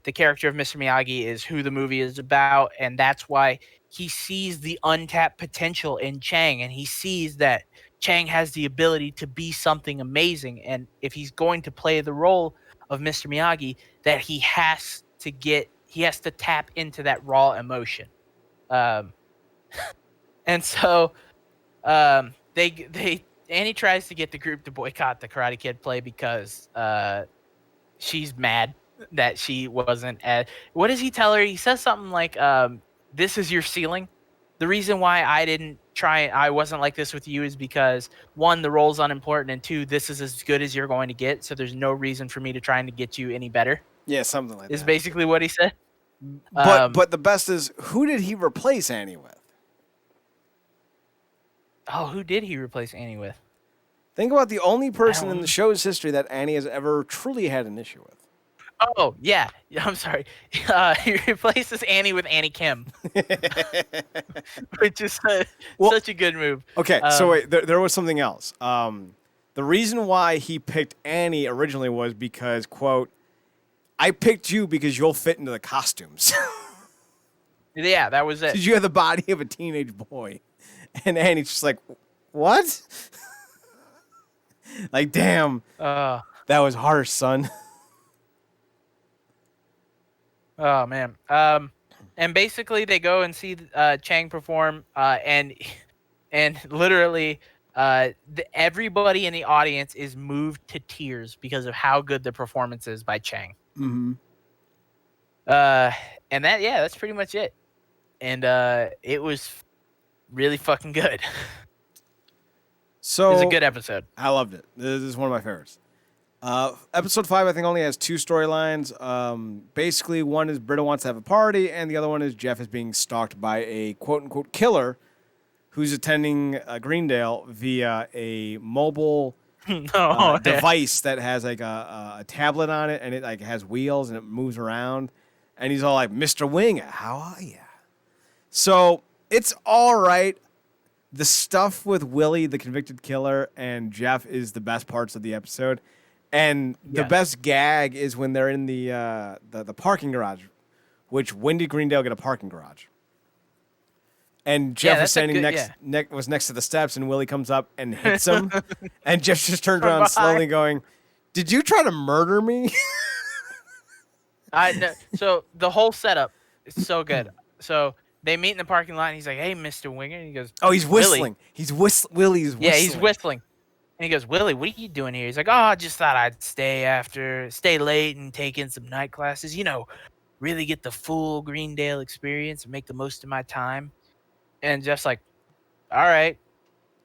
the character of Mr. Miyagi is who the movie is about, and that's why he sees the untapped potential in Chang, and he sees that Chang has the ability to be something amazing, and if he's going to play the role of Mr. Miyagi, that he has to tap into that raw emotion. And so Annie tries to get the group to boycott the Karate Kid play because she's mad that she wasn't at. What does he tell her? He says something like, "This is your ceiling. The reason why I wasn't like this with you is because one, the role's unimportant, and two, this is as good as you're going to get. So there's no reason for me to try and get you any better." Yeah, something like that. Is basically what he said. But the best is, who did he replace Annie with? Oh, who did he replace Annie with? Think about the only person in the show's history that Annie has ever truly had an issue with. Oh, yeah. I'm sorry. He replaces Annie with Annie Kim. Which is such a good move. Okay, so wait, there was something else. The reason why he picked Annie originally was because, quote, I picked you because you'll fit into the costumes. Yeah, that was it. Because you have the body of a teenage boy. And Annie's just like, what? Like, damn. That was harsh, son. Oh, man. And basically, they go and see Chang perform, and literally, everybody in the audience is moved to tears because of how good the performance is by Chang. Mm-hmm. And that's pretty much it. And it was really fucking good. It was a So good episode. I loved it. This is one of my favorites. Episode 5, I think, only has 2 storylines. Basically, one is Britta wants to have a party, and the other one is Jeff is being stalked by a quote-unquote killer who's attending Greendale via a mobile Oh, yeah. device that has like a tablet on it, and it like has wheels and it moves around. And he's all like, "Mr. Wing, how are you?" So it's all right. The stuff with Willie, the convicted killer, and Jeff is the best parts of the episode. And the Yes. best gag is when they're in the parking garage, which when did Greendale get a parking garage? And Jeff was that's a standing good- was next to the steps, and Willie comes up and hits him, and Jeff just turned From around behind. slowly, going, "Did you try to murder me?" So the whole setup is so good. So they meet in the parking lot, and he's like, "Hey, Mr. Winger," and he goes, Oh, he's "Willie." whistling. Willie's whistling. Yeah, he's whistling. And he goes, "Willie, what are you doing here?" He's like, "Oh, I just thought I'd stay late and take in some night classes. Really get the full Greendale experience and make the most of my time." And Jeff's like, "All right,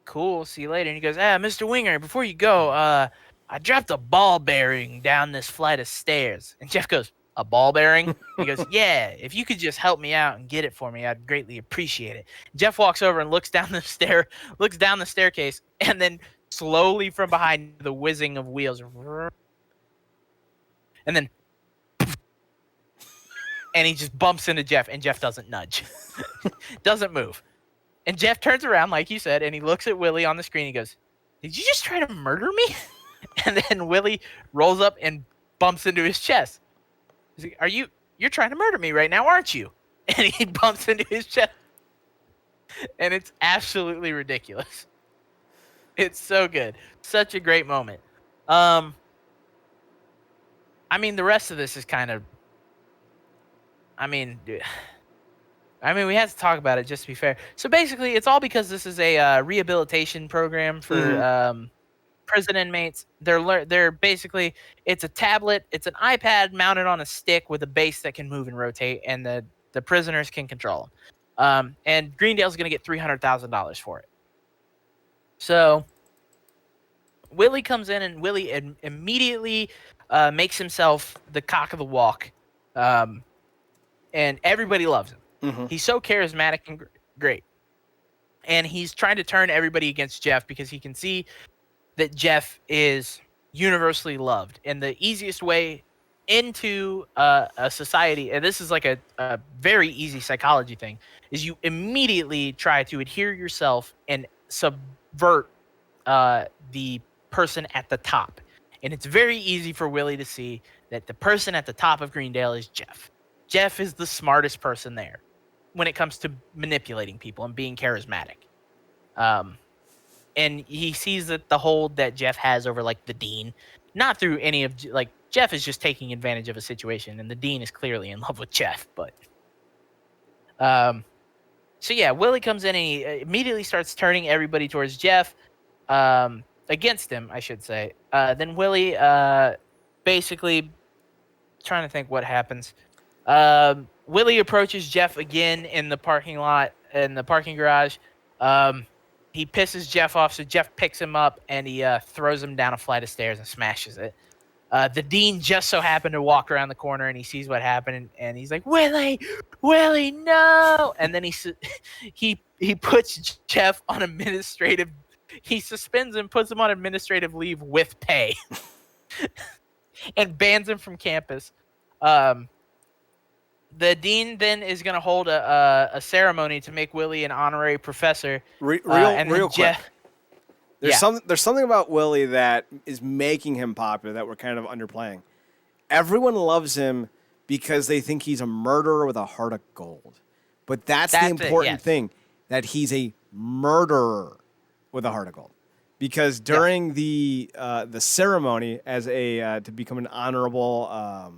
cool. See you later." And he goes, Mr. Winger, before you go, I dropped a ball bearing down this flight of stairs." And Jeff goes, "A ball bearing?" He goes, "Yeah, if you could just help me out and get it for me, I'd greatly appreciate it." Jeff walks over and looks down the staircase, and then slowly from behind the whizzing of wheels, and then and he just bumps into Jeff, and Jeff doesn't nudge. Doesn't move. And Jeff turns around, like you said, and he looks at Willie on the screen. He goes, "Did you just try to murder me?" And then Willie rolls up and bumps into his chest. He's like, you're trying to murder me right now, aren't you? And he bumps into his chest. And it's absolutely ridiculous. It's so good. Such a great moment. I mean, the rest of this is kind of, dude, we have to talk about it just to be fair. So basically, it's all because this is a rehabilitation program for prison inmates. They're basically, it's a tablet, it's an iPad mounted on a stick with a base that can move and rotate, and the prisoners can control them. And Greendale's going to get $300,000 for it. So Willie comes in, and Willie immediately makes himself the cock of the walk, and everybody loves him. Mm-hmm. He's so charismatic and great. And he's trying to turn everybody against Jeff because he can see that Jeff is universally loved. And the easiest way into a society, and this is like a very easy psychology thing, is you immediately try to adhere yourself and subvert the person at the top. And it's very easy for Willie to see that the person at the top of Greendale is Jeff. Jeff is the smartest person there when it comes to manipulating people and being charismatic. And he sees that the hold that Jeff has over like the dean, not through any of like Jeff is just taking advantage of a situation, and the dean is clearly in love with Jeff. But so yeah, Willie comes in and he immediately starts turning everybody towards Jeff, against him, I should say. Then Willie, basically, trying to think what happens. Willie approaches Jeff again in the parking lot, in the parking garage. He pisses Jeff off, so Jeff picks him up and he throws him down a flight of stairs and smashes it. The dean just so happened to walk around the corner and he sees what happened, and he's like, Willie, no! And then he puts Jeff on administrative. He suspends him, puts him on administrative leave with pay, and bans him from campus. The dean then is going to hold a ceremony to make Willie an honorary professor. Real quick. Jeff, There's something about Willie that is making him popular that we're kind of underplaying. Everyone loves him because they think he's a murderer with a heart of gold. But that's the important thing, that he's a murderer with a heart of gold. Because during the ceremony as to become an honorable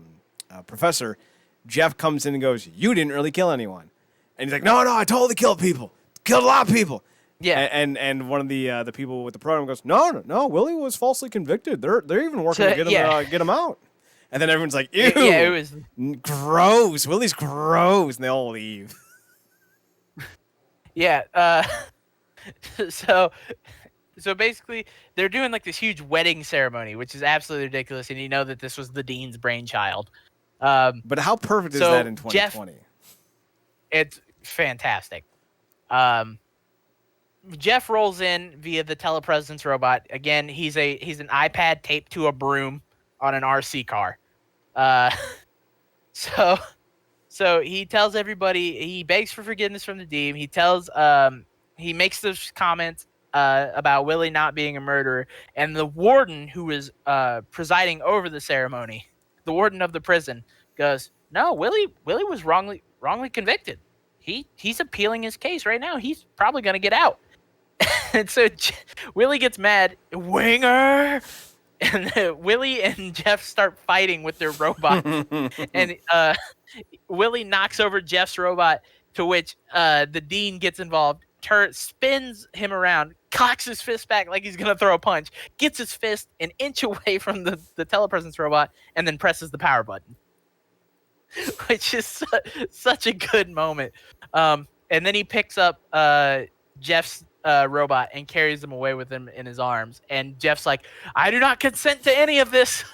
professor, Jeff comes in and goes, "You didn't really kill anyone," and he's like, "No, I totally killed people. Killed a lot of people." Yeah. And one of the people with the program goes, "No, Willie was falsely convicted. They're even working So, to get him out." And then everyone's like, "Ew, yeah, it was. gross. Willie's gross," and they all leave. Yeah. So basically, they're doing like this huge wedding ceremony, which is absolutely ridiculous, and you know that this was the dean's brainchild. But how perfect is that in 2020? It's fantastic. Um, Jeff rolls in via the telepresence robot. Again, he's an iPad taped to a broom on an RC car. Uh, so he tells everybody, he begs for forgiveness from the dean. He makes those comments about Willie not being a murderer, and the warden who is presiding over the ceremony, the warden of the prison, goes, "No, Willie was wrongly convicted. He's appealing his case right now. He's probably gonna get out." And so Willie gets mad, "Winger!" And Willie and Jeff start fighting with their robots, and Willie knocks over Jeff's robot, to which the dean gets involved, spins him around, cocks his fist back like he's gonna throw a punch, gets his fist an inch away from the telepresence robot, and then presses the power button, which is such a good moment. And then he picks up Jeff's robot and carries him away with him in his arms. And Jeff's like, "I do not consent to any of this."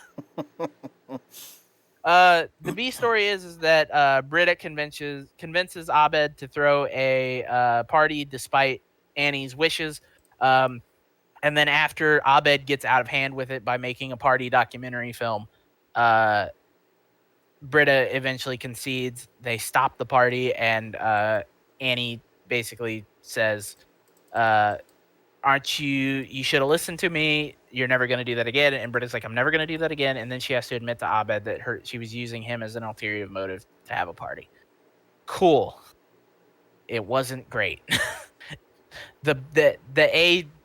The B story is that Britta convinces Abed to throw a party despite Annie's wishes. And then after Abed gets out of hand with it by making a party documentary film, Britta eventually concedes. They stop the party, and Annie basically says, "Aren't you? You should have listened to me. You're never going to do that again." And Britta's like, "I'm never going to do that again." And then she has to admit to Abed that she was using him as an ulterior motive to have a party. Cool. It wasn't great. the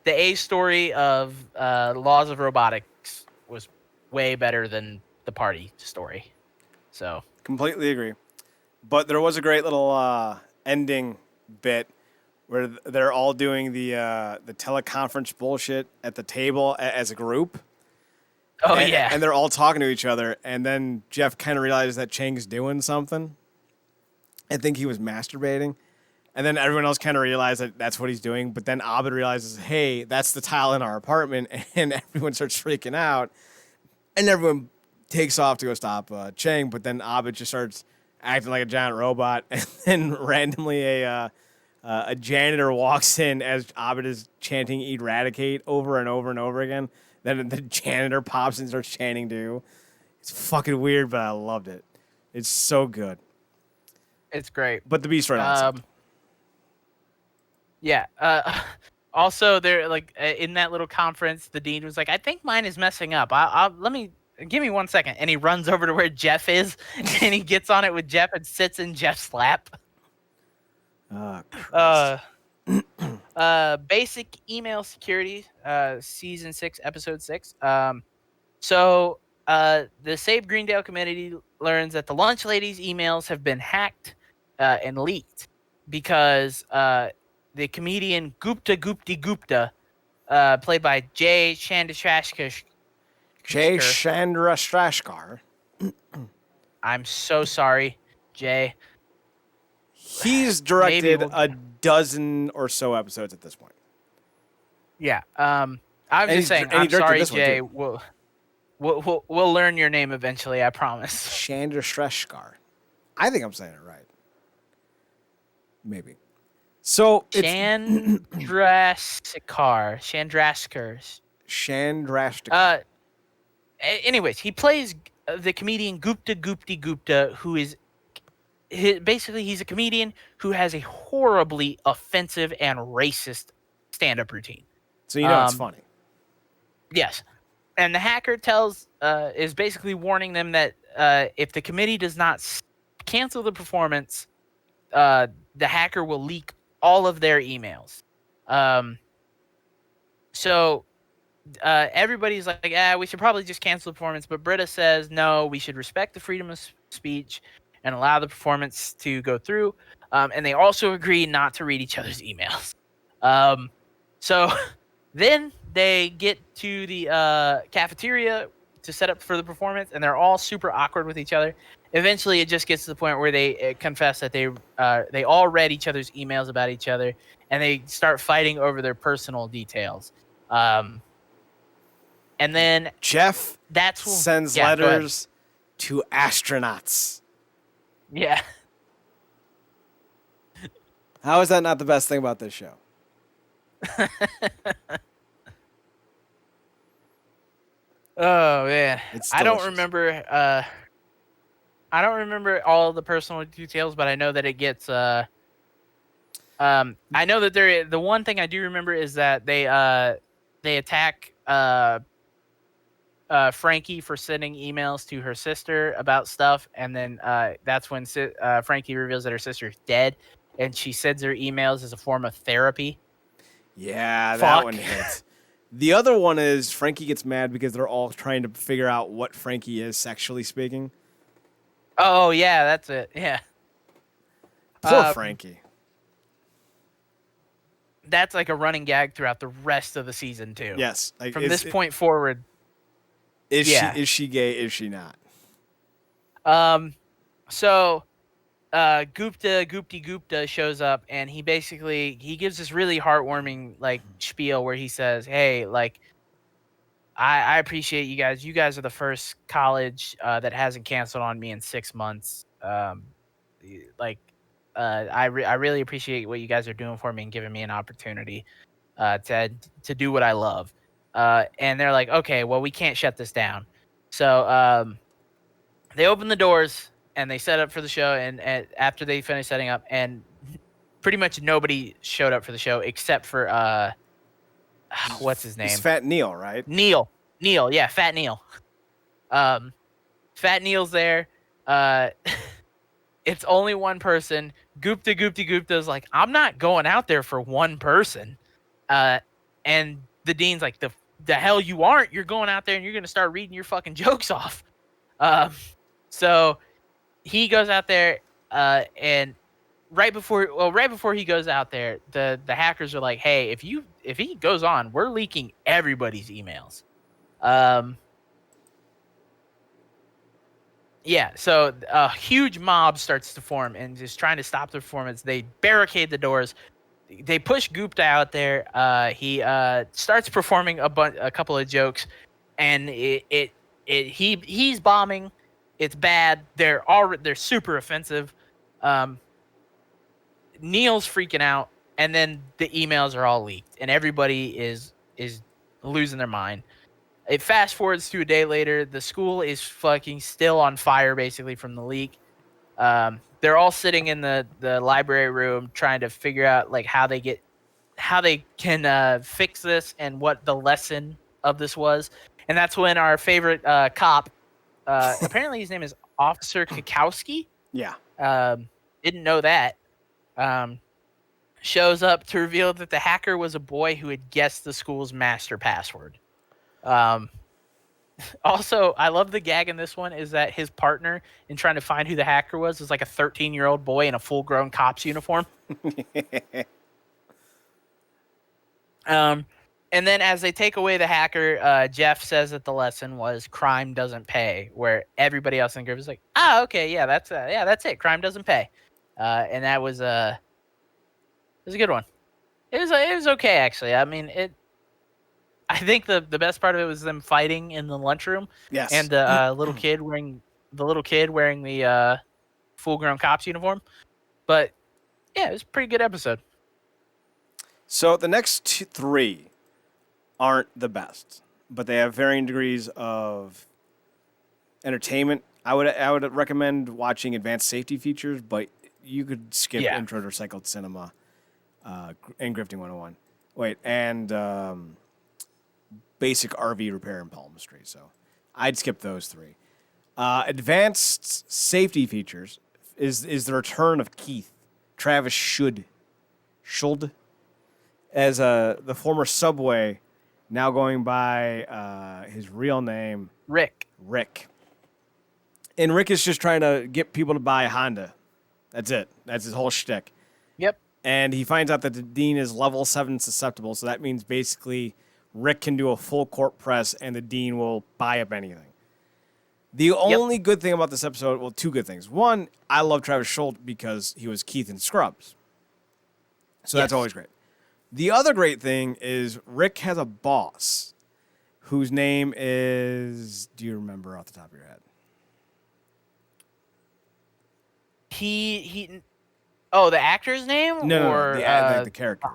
A story of Laws of Robotics was way better than the party story. So Completely agree. But there was a great little ending bit where they're all doing the teleconference bullshit at the table as a group. Oh, and, yeah. And they're all talking to each other, and then Jeff kind of realizes that Chang's doing something. I think he was masturbating. And then everyone else kind of realized that that's what he's doing. But then Abed realizes, hey, that's the tile in our apartment. And everyone starts freaking out. And everyone takes off to go stop Chang. But then Abed just starts acting like a giant robot. And then randomly a janitor walks in as Abed is chanting "eradicate" over and over and over again. Then the janitor pops and starts chanting too. It's fucking weird, but I loved it. It's so good. It's great. But the beast right on. Yeah. Also, they're like in that little conference, the dean was like, "I think mine is messing up. Give me 1 second." And he runs over to where Jeff is, and he gets on it with Jeff and sits in Jeff's lap. Basic email security, season 6, episode 6. So the Save Greendale community learns that the lunch lady's emails have been hacked and leaked because the comedian Gupta, played by Jay Chandrasekhar. Jay Chandrasekhar. I'm so sorry, Jay. He's directed a dozen or so episodes at this point. Yeah. I'm just saying. I'm sorry, Jay. We'll learn your name eventually. I promise. Chandrasekhar. I think I'm saying it right. Maybe. So Chandrasekhar. Anyways, he plays the comedian Gupta, who is basically he's a comedian who has a horribly offensive and racist stand-up routine. So you know it's funny. Yes. And the hacker is basically warning them that if the committee does not cancel the performance, the hacker will leak all of their emails. So everybody's like, we should probably just cancel the performance. But Britta says, no, we should respect the freedom of speech. and allow the performance to go through. And they also agree not to read each other's emails. So then they get to the cafeteria to set up for the performance, and they're all super awkward with each other. Eventually, it just gets to the point where they confess that they all read each other's emails about each other, and they start fighting over their personal details. And then Jeff that's sends yeah, go ahead. letters to astronauts. Yeah. How is that not the best thing about this show? Oh man, It's I don't delicious. remember. I don't remember all the personal details, but I know that it gets. I know that the one thing I do remember is that they attack Frankie for sending emails to her sister about stuff, and then that's when Frankie reveals that her sister's dead, and she sends her emails as a form of therapy. Yeah, that Fuck. one hits. The other one is Frankie gets mad because they're all trying to figure out what Frankie is sexually speaking. Oh yeah, that's it. Yeah. Poor Frankie. That's like a running gag throughout the rest of the season too. Yes. Like, From this point forward. Is Yeah. she gay? Is she not? So Gupta shows up, and he gives this really heartwarming like spiel where he says, "Hey, like I appreciate you guys. You guys are the first college that hasn't canceled on me in 6 months. Like I really appreciate what you guys are doing for me and giving me an opportunity to do what I love." And they're like, "Okay, well, we can't shut this down." So they open the doors and they set up for the show. And after they finish setting up, and pretty much nobody showed up for the show except for what's his name? It's Fat Neil, right? Neil, yeah, Fat Neil. Fat Neil's there. It's only one person. Gupta's like, I'm not going out there for one person. And the dean's like, the hell you aren't. You're going out there and you're gonna start reading your fucking jokes off. So he goes out there, and right before he goes out there, the hackers are like, hey, if he goes on, we're leaking everybody's emails. Yeah, so a huge mob starts to form and is trying to stop the performance. They barricade the doors. They push Gupta out there. He starts performing a couple of jokes, and he's bombing. It's bad. They're super offensive. Neil's freaking out, and then the emails are all leaked, and everybody is losing their mind. It fast forwards to a day later. The school is fucking still on fire, basically, from the leak. They're all sitting in the library room trying to figure out like how they can fix this and what the lesson of this was. And that's when our favorite cop, apparently his name is Officer Kakowski. Yeah. Didn't know that. Shows up to reveal that the hacker was a boy who had guessed the school's master password. Also, I love the gag in this one is that his partner in trying to find who the hacker was like a 13-year-old boy in a full-grown cop's uniform. And then as they take away the hacker, Jeff says that the lesson was crime doesn't pay, where everybody else in the group is like, okay, yeah, that's it. Crime doesn't pay. And that was it was a good one. It was okay, actually. I mean, I think the best part of it was them fighting in the lunchroom. Yes. And the little kid wearing the full-grown cop's uniform. But yeah, it was a pretty good episode. So the next three aren't the best, but they have varying degrees of entertainment. I would recommend watching Advanced Safety Features, but you could skip Intro to Recycled Cinema and Grifting 101. Wait, and Basic RV Repair and Palmistry. So I'd skip those three. Advanced Safety Features is the return of Keith Travis Schuld as the former Subway, now going by his real name, Rick. And Rick is just trying to get people to buy Honda. That's it. That's his whole shtick. Yep. And he finds out that the Dean is level 7 susceptible, so that means basically Rick can do a full court press and the Dean will buy up anything. The only good thing about this episode, well, two good things. One, I love Travis Schultz because he was Keith in Scrubs. So that's always great. The other great thing is Rick has a boss whose name is, do you remember off the top of your head? The actor's name? No, the character.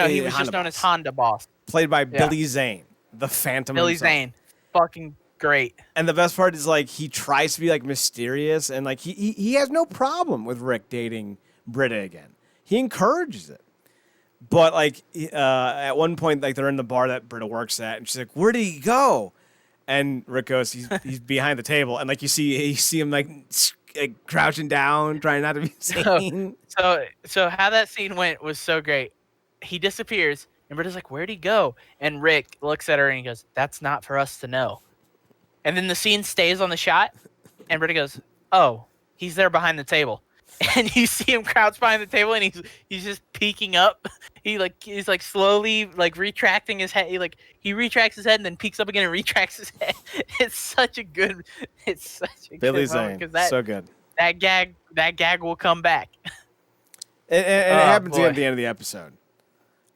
He was just known as Honda Boss. Played by Billy Zane, the Phantom Billy himself. Zane. Fucking great. And the best part is, like, he tries to be, like, mysterious, and, like, he has no problem with Rick dating Britta again. He encourages it. But, like, at one point, like, they're in the bar that Britta works at, and she's like, where did he go? And Rick goes, he's behind the table, and, like, you see him, like crouching down, trying not to be seen. So how that scene went was so great. He disappears, and Britta's like, where'd he go? And Rick looks at her, and he goes, that's not for us to know. And then the scene stays on the shot, and Britta goes, oh, he's there behind the table. And you see him crouch behind the table, and he's just peeking up. He's slowly retracting his head. He retracts his head and then peeks up again and retracts his head. It's such a good Billy Zane, because so good. That gag will come back. And it happens at the end of the episode.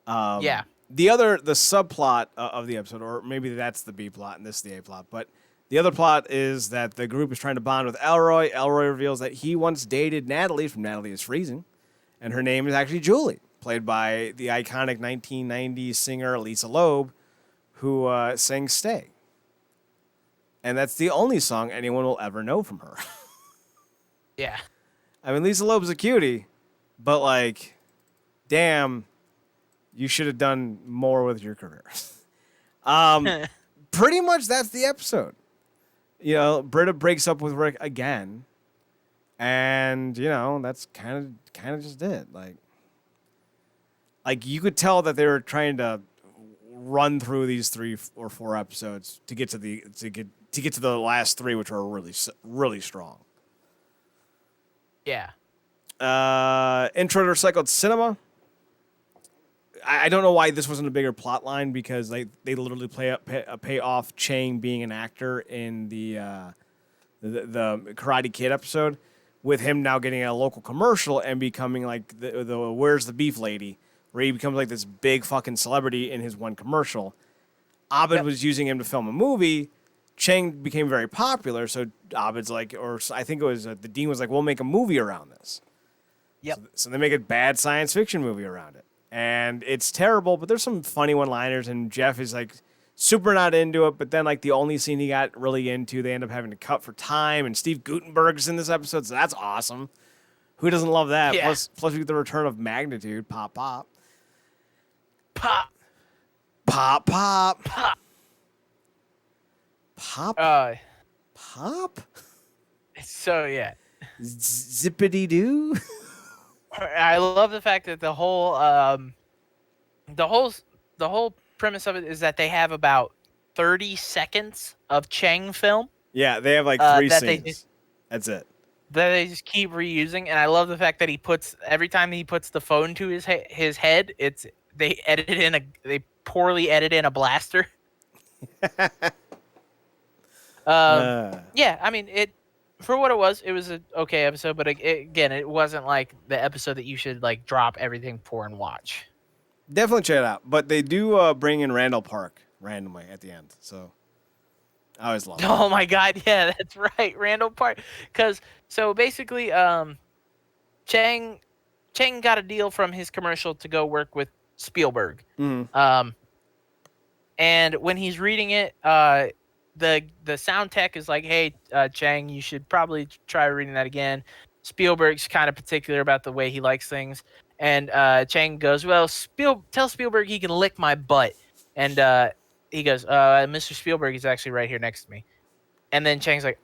Yeah. The subplot of the episode, or maybe that's the B plot and this is the A plot, but the other plot is that the group is trying to bond with Elroy. Elroy reveals that he once dated Natalie from Natalie is Freezing, and her name is actually Julie, played by the iconic 1990s singer Lisa Loeb, who sang Stay. And that's the only song anyone will ever know from her. Yeah. I mean, Lisa Loeb's a cutie, but, like, damn, you should have done more with your career. Pretty much that's the episode. You know, Britta breaks up with Rick again, and, you know, that's kind of just it. Like you could tell that they were trying to run through these 3 or 4 episodes to get to the last 3, which are really, really strong. Yeah. Intro to Recycled Cinema. I don't know why this wasn't a bigger plot line, because they literally pay off Chang being an actor in the Karate Kid episode, with him now getting a local commercial and becoming like the Where's the Beef Lady, where he becomes like this big fucking celebrity in his one commercial. Abed was using him to film a movie. Chang became very popular, so Abed's like, or I think it was the Dean was like, we'll make a movie around this. Yep. So they make a bad science fiction movie around it. And it's terrible, but there's some funny one-liners, and Jeff is, like, super not into it, but then, like, the only scene he got really into, they end up having to cut for time, and Steve Guttenberg's in this episode, so that's awesome. Who doesn't love that? Yeah. Plus we get the return of Magnitude. Pop, pop. Pop. Pop, pop. Pop. Pop? Pop? So, yeah. Zippity-doo? I love the fact that the whole premise of it is that they have about 30 seconds of Chang film. Yeah, they have like 3 scenes. That's it. That they just keep reusing, and I love the fact that every time he puts the phone to his head, they poorly edit in a blaster. Yeah, I mean for what it was an okay episode, but again, it wasn't like the episode that you should like drop everything for and watch. Definitely check it out. But they do bring in Randall Park randomly at the end, so I always love it. Oh my god, yeah, that's right, Randall Park. So basically, Chang got a deal from his commercial to go work with Spielberg. Mm-hmm. And when he's reading it, the sound tech is like, hey, Chang, you should probably try reading that again. Spielberg's kind of particular about the way he likes things. And Chang goes, well, tell Spielberg he can lick my butt. And he goes, Mr. Spielberg is actually right here next to me. And then Chang's like,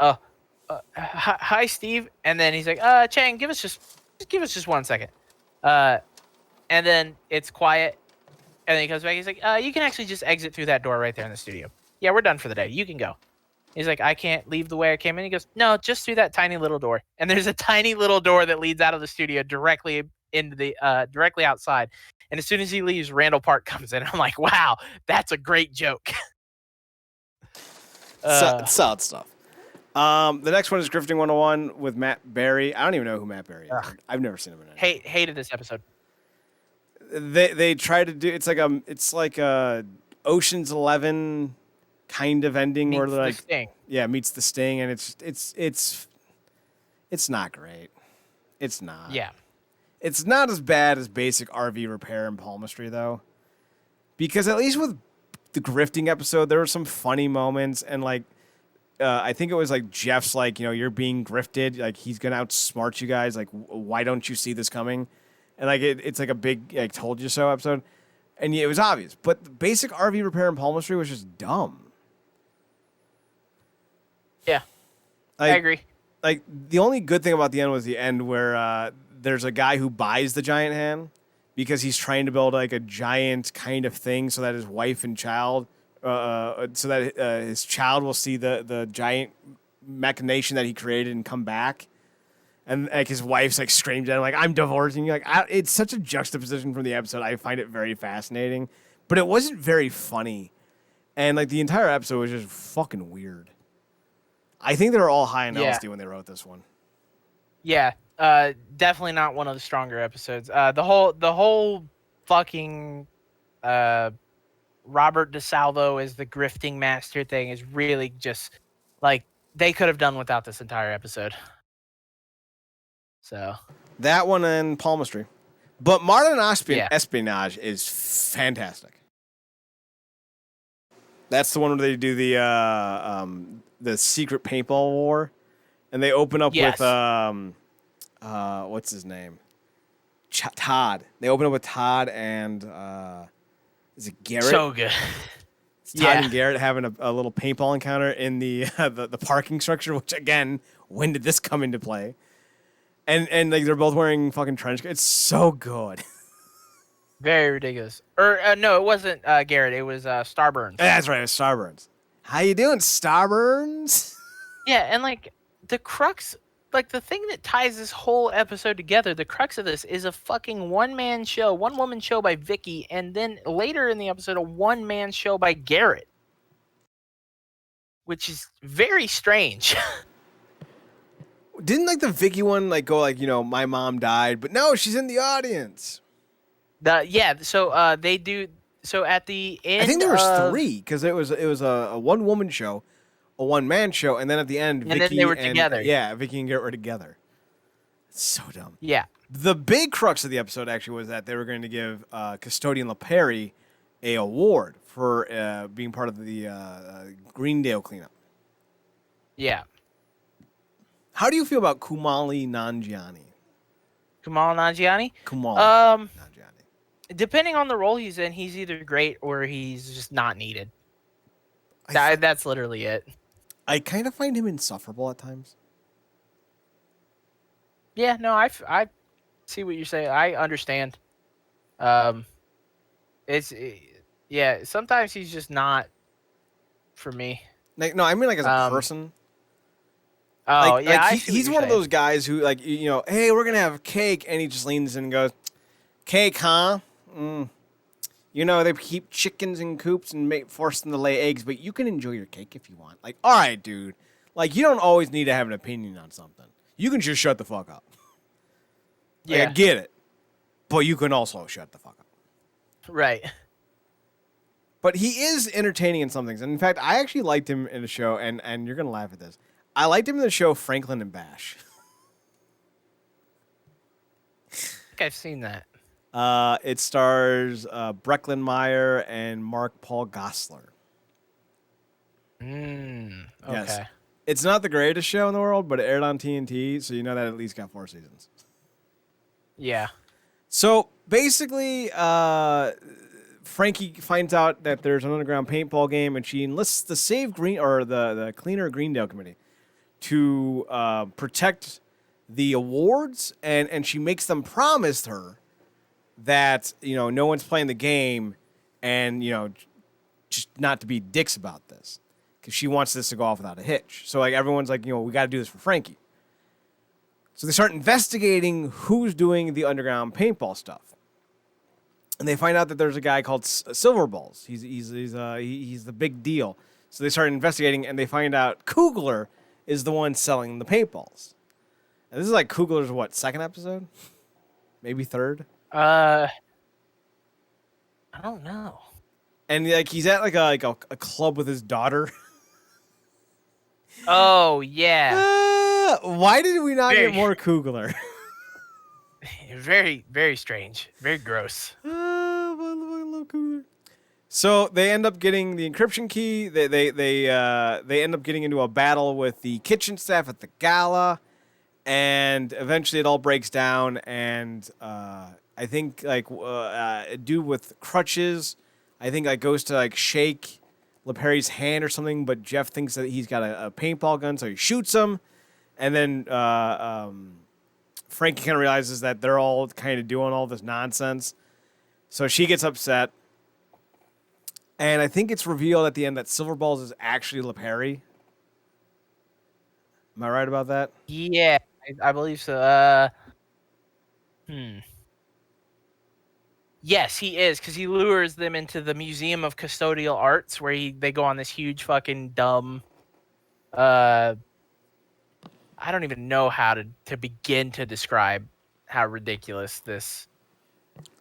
hi, Steve. And then he's like, Chang, give us just 1 second. And then it's quiet. And then he comes back. He's like, you can actually just exit through that door right there in the studio. Yeah, we're done for the day. You can go. He's like, I can't leave the way I came in. He goes, no, just through that tiny little door. And there's a tiny little door that leads out of the studio directly into the directly outside. And as soon as he leaves, Randall Park comes in. I'm like, wow, that's a great joke. Solid stuff. The next one is Grifting 101 with Matt Berry. I don't even know who Matt Berry is. I've never seen him in anything. Hated this episode. They try to do it's like a Ocean's 11 kind of ending Meets where they're the like Sting. meets the Sting, and it's not great. It's not. Yeah. It's not as bad as basic RV repair and palmistry though, because at least with the grifting episode there were some funny moments, and like I think it was like Jeff's like, you're being grifted, like he's gonna outsmart you guys, like why don't you see this coming? And like it's like a big like told you so episode, and it was obvious. But the basic RV repair and palmistry was just dumb. Yeah, I agree. Like the only good thing about the end was the end where there's a guy who buys the giant hand because he's trying to build like a giant kind of thing so that his wife and child, so that his child will see the giant machination that he created and come back. And like his wife's like screams at him like, I'm divorcing you. Like it's such a juxtaposition from the episode. I find it very fascinating, but it wasn't very funny, and like the entire episode was just fucking weird. I think they were all high on LSD when they wrote this one. Yeah, definitely not one of the stronger episodes. The whole fucking Robert DeSalvo as the grifting master thing is really just like they could have done without this entire episode. So that one and palmistry, but modern espionage is fantastic. That's the one where they do the secret paintball war, and they open up with what's his name, Todd. They open up with Todd and is it Garrett? So good. It's Todd and Garrett having a little paintball encounter in the parking structure. Which again, when did this come into play? And like they're both wearing fucking trench coats. It's so good. Very ridiculous. Or no, it wasn't Garrett. It was Starburns. That's right, it was Starburns. How you doing, Starburns? Yeah, and like the crux, like the thing that ties this whole episode together, the crux of this is a fucking one-woman show by Vicky, and then later in the episode, a one-man show by Garrett, which is very strange. Didn't like the Vicky one like go like, my mom died, but no, she's in the audience. So they do. So at the end, I think there was three because it was a one woman show, a one man show, and then at the end, Vicky then they were together. Yeah, Vicky and Garrett were together. It's so dumb. Yeah. The big crux of the episode actually was that they were going to give Custodian LaPerry a award for being part of the Greendale cleanup. Yeah. How do you feel about Kumali Nanjiani? Kumail Nanjiani? Nanjiani. Depending on the role he's in, he's either great or he's just not needed. That's literally it. I kind of find him insufferable at times. Yeah, no, I see what you're saying. I understand. Sometimes he's just not for me. Like, no, I mean like as a person. Oh, like, yeah, he's one of those guys who like, hey, we're gonna have cake, and he just leans in and goes, "Cake, huh? They keep chickens in coops and force them to lay eggs, but you can enjoy your cake if you want." Like, all right, dude. Like, you don't always need to have an opinion on something. You can just shut the fuck up. Like, Yeah, I get it, but you can also shut the fuck up. Right. But he is entertaining in some things, and in fact, I actually liked him in the show, and you're gonna laugh at this. I liked him in the show Franklin and Bash. I think I've seen that. It stars Brecklin Meyer and Mark Paul Gosselaar. Okay. Yes. It's not the greatest show in the world, but it aired on TNT, so you know that at least got 4 seasons. Yeah. So basically, Frankie finds out that there's an underground paintball game, and she enlists the the Cleaner Greendale Committee to protect the awards, and she makes them promise her that no one's playing the game, and just not to be dicks about this. because she wants this to go off without a hitch. So like everyone's like, we got to do this for Frankie. So they start investigating who's doing the underground paintball stuff, and they find out that there's a guy called Silver Balls. He's the big deal. So they start investigating, and they find out Kugler is the one selling the paintballs. And this is like Kugler's second episode, maybe third. I don't know. And like he's at like a club with his daughter. Oh yeah. Why did we not get more Kugler? Very, very strange. Very gross. I love Kugler. So they end up getting the encryption key. They end up getting into a battle with the kitchen staff at the gala, and eventually it all breaks down. And I think like a dude with crutches, I think like goes to like shake LePerry's hand or something, but Jeff thinks that he's got a paintball gun, so he shoots him. And then Frankie kind of realizes that they're all kind of doing all this nonsense. So she gets upset. And I think it's revealed at the end that Silver Balls is actually LePerry. Am I right about that? Yeah, I believe so. Yes, he is, because he lures them into the Museum of Custodial Arts, where they go on this huge fucking dumb. I don't even know how to begin to describe how ridiculous this.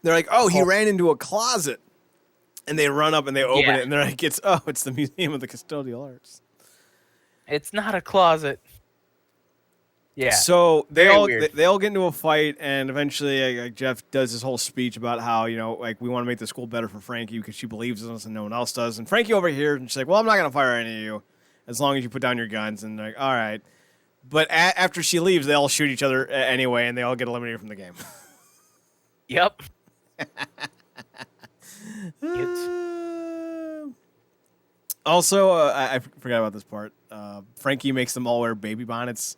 They're like, oh, he ran into a closet. And they run up and they open it, and they're like, it's the Museum of the Custodial Arts. It's not a closet. Yeah. So they all get into a fight, and eventually Jeff does this whole speech about how like we want to make the school better for Frankie because she believes in us and no one else does. And Frankie over here, and she's like, well, I'm not gonna fire any of you as long as you put down your guns. And they're like, all right. But after she leaves, they all shoot each other anyway, and they all get eliminated from the game. Yep. Also, I forgot about this part. Frankie makes them all wear baby bonnets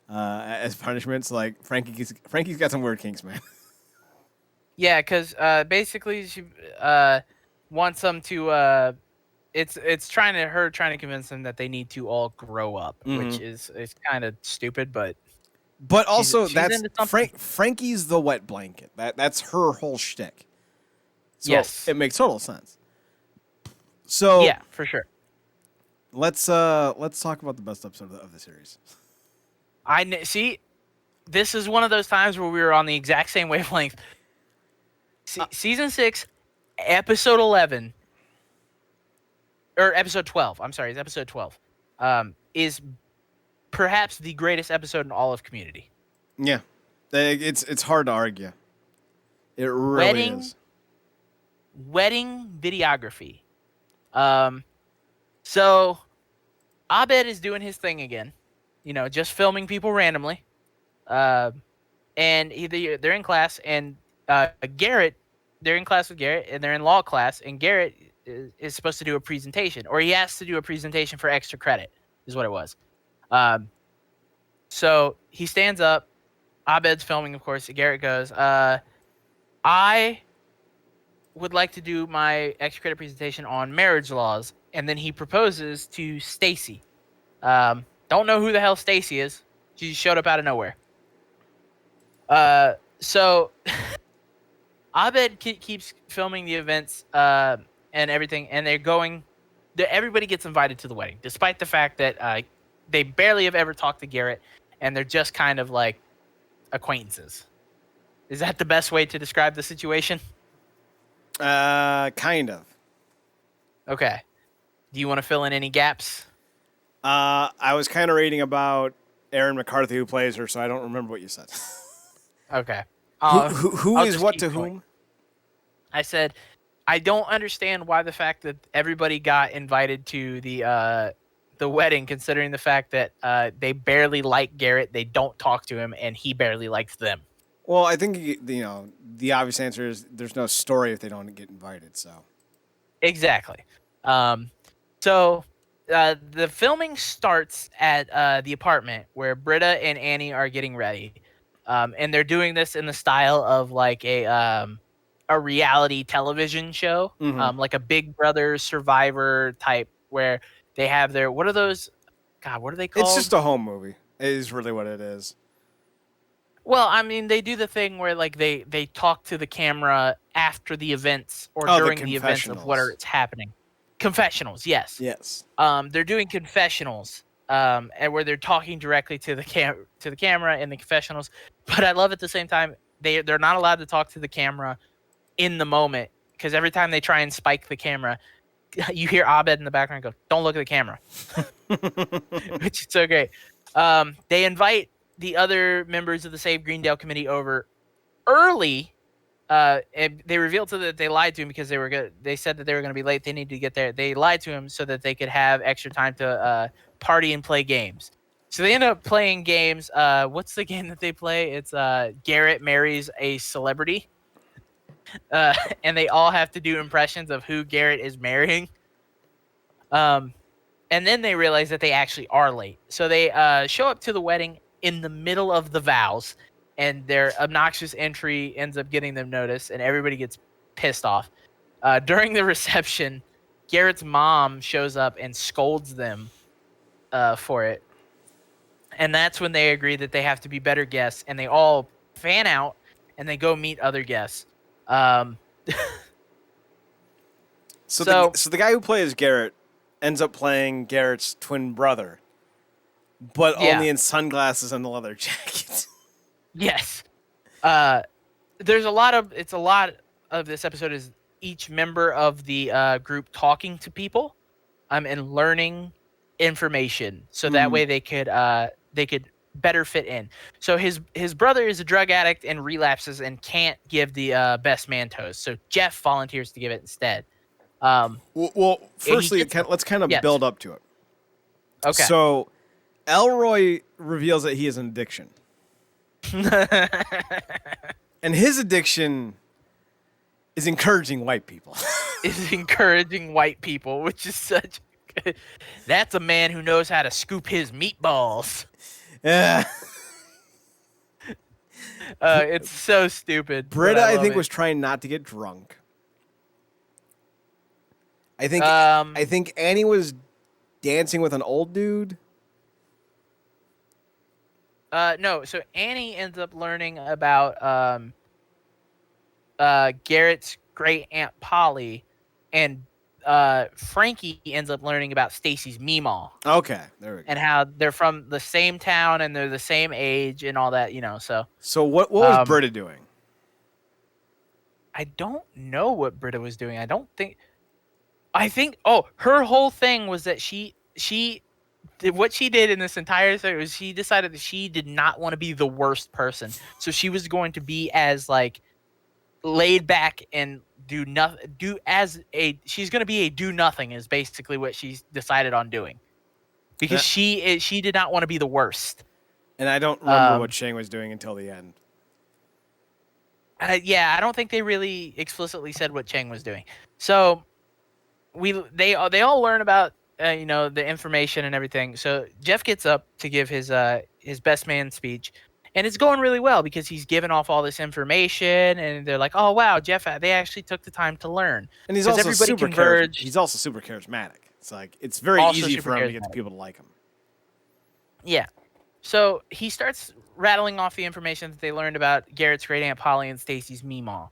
as punishments. Like Frankie's got some weird kinks, man. Yeah, because basically she wants them to. It's trying to convince them that they need to all grow up, which is kind of stupid, but. But also, that's Frankie's the wet blanket. That's her whole shtick. So yes, it makes total sense. So yeah, for sure. Let's talk about the best episode of the series. See, this is one of those times where we were on the exact same wavelength. Season 6, episode 11, or episode 12. I'm sorry, it's episode 12. Is perhaps the greatest episode in all of Community. Yeah, it's hard to argue. It really is. Wedding videography. So Abed is doing his thing again, just filming people randomly. And they're in class, and Garrett, they're in class with Garrett, and they're in law class, and Garrett is supposed to do a presentation, or he has to do a presentation for extra credit, is what it was. So he stands up. Abed's filming, of course. Garrett goes, I would like to do my extra credit presentation on marriage laws. And then he proposes to Stacy. Don't know who the hell Stacy is. She showed up out of nowhere. So Abed keeps filming the events and everything, and everybody gets invited to the wedding, despite the fact that they barely have ever talked to Garrett, and they're just kind of like acquaintances. Is that the best way to describe the situation? Kind of. Okay. Do you want to fill in any gaps? I was kind of reading about Erin McCarthy, who plays her, so I don't remember what you said. Okay. Who is what to whom? I said, I don't understand why the fact that everybody got invited to the wedding, considering the fact that they barely like Garrett, they don't talk to him, and he barely likes them. Well, I think the obvious answer is there's no story if they don't get invited. So exactly. So the filming starts at the apartment where Britta and Annie are getting ready, and they're doing this in the style of like a reality television show, like a Big Brother Survivor type, where They have their what are those? God, what are they It's called? just a home movie. It is really what it is. Well, I mean, they do the thing where like they talk to the camera after the events or Oh, the during the events of confessionals. what's happening. Confessionals, yes. Yes. They're doing confessionals, and where they're talking directly to the camera in the confessionals. But I love at the same time they're not allowed to talk to the camera in the moment because every time they try and spike the camera, you hear Abed in the background go, "Don't look at the camera," which is so great. They invite the other members of the Save Greendale committee over early. And they revealed to them that they lied to him because they said that they were going to be late. They needed to get there. They lied to him so that they could have extra time to party and play games. So they end up playing games. What's the game that they play? It's Garrett marries a celebrity, and they all have to do impressions of who Garrett is marrying. Um, and then they realize that they actually are late. So they show up to the wedding in the middle of the vows, and their obnoxious entry ends up getting them noticed, and everybody gets pissed off. During the reception, Garrett's mom shows up and scolds them for it. And that's when they agree that they have to be better guests, and they all fan out and they go meet other guests. Um, So, so the guy who plays Garrett ends up playing Garrett's twin brother, but yeah, only in sunglasses and a leather jacket. yes. There's a lot of this episode is each member of the group talking to people and learning information so that way they could better fit in. So his brother is a drug addict and relapses and can't give the best man toast, so Jeff volunteers to give it instead. Well, He firstly, gets let's kind of yes. build up to it. Okay. So, Elroy reveals that he has an addiction, and his addiction is encouraging white people. Is encouraging white people, which is such that's a man who knows how to scoop his meatballs. Yeah. It's so stupid. Britta, I think, it. was trying not to get drunk. I think Annie was dancing with an old dude. No, so Annie ends up learning about Garrett's great aunt Polly, and Frankie ends up learning about Stacy's Meemaw. Okay, there we go. And how they're from the same town and they're the same age and all that, So what was Britta doing? I don't know what Britta was doing. I think her whole thing was that she did what she did in this entire thing was she decided that she did not want to be the worst person. So she was going to be as like laid back and do nothing. She's going to be a do nothing is basically what she's decided on doing, because she did not want to be the worst. And I don't remember what Shang was doing until the end. Yeah, I don't think they really explicitly said what Chang was doing. So they all learn about the information and everything. So Jeff gets up to give his best man speech, and it's going really well because he's giving off all this information, and they're like, "Oh wow, Jeff! They actually took the time to learn." And he's also super charismatic. It's like it's very easy for him to get people to like him. Yeah. So he starts rattling off the information that they learned about Garrett's great aunt Polly and Stacy's Meemaw,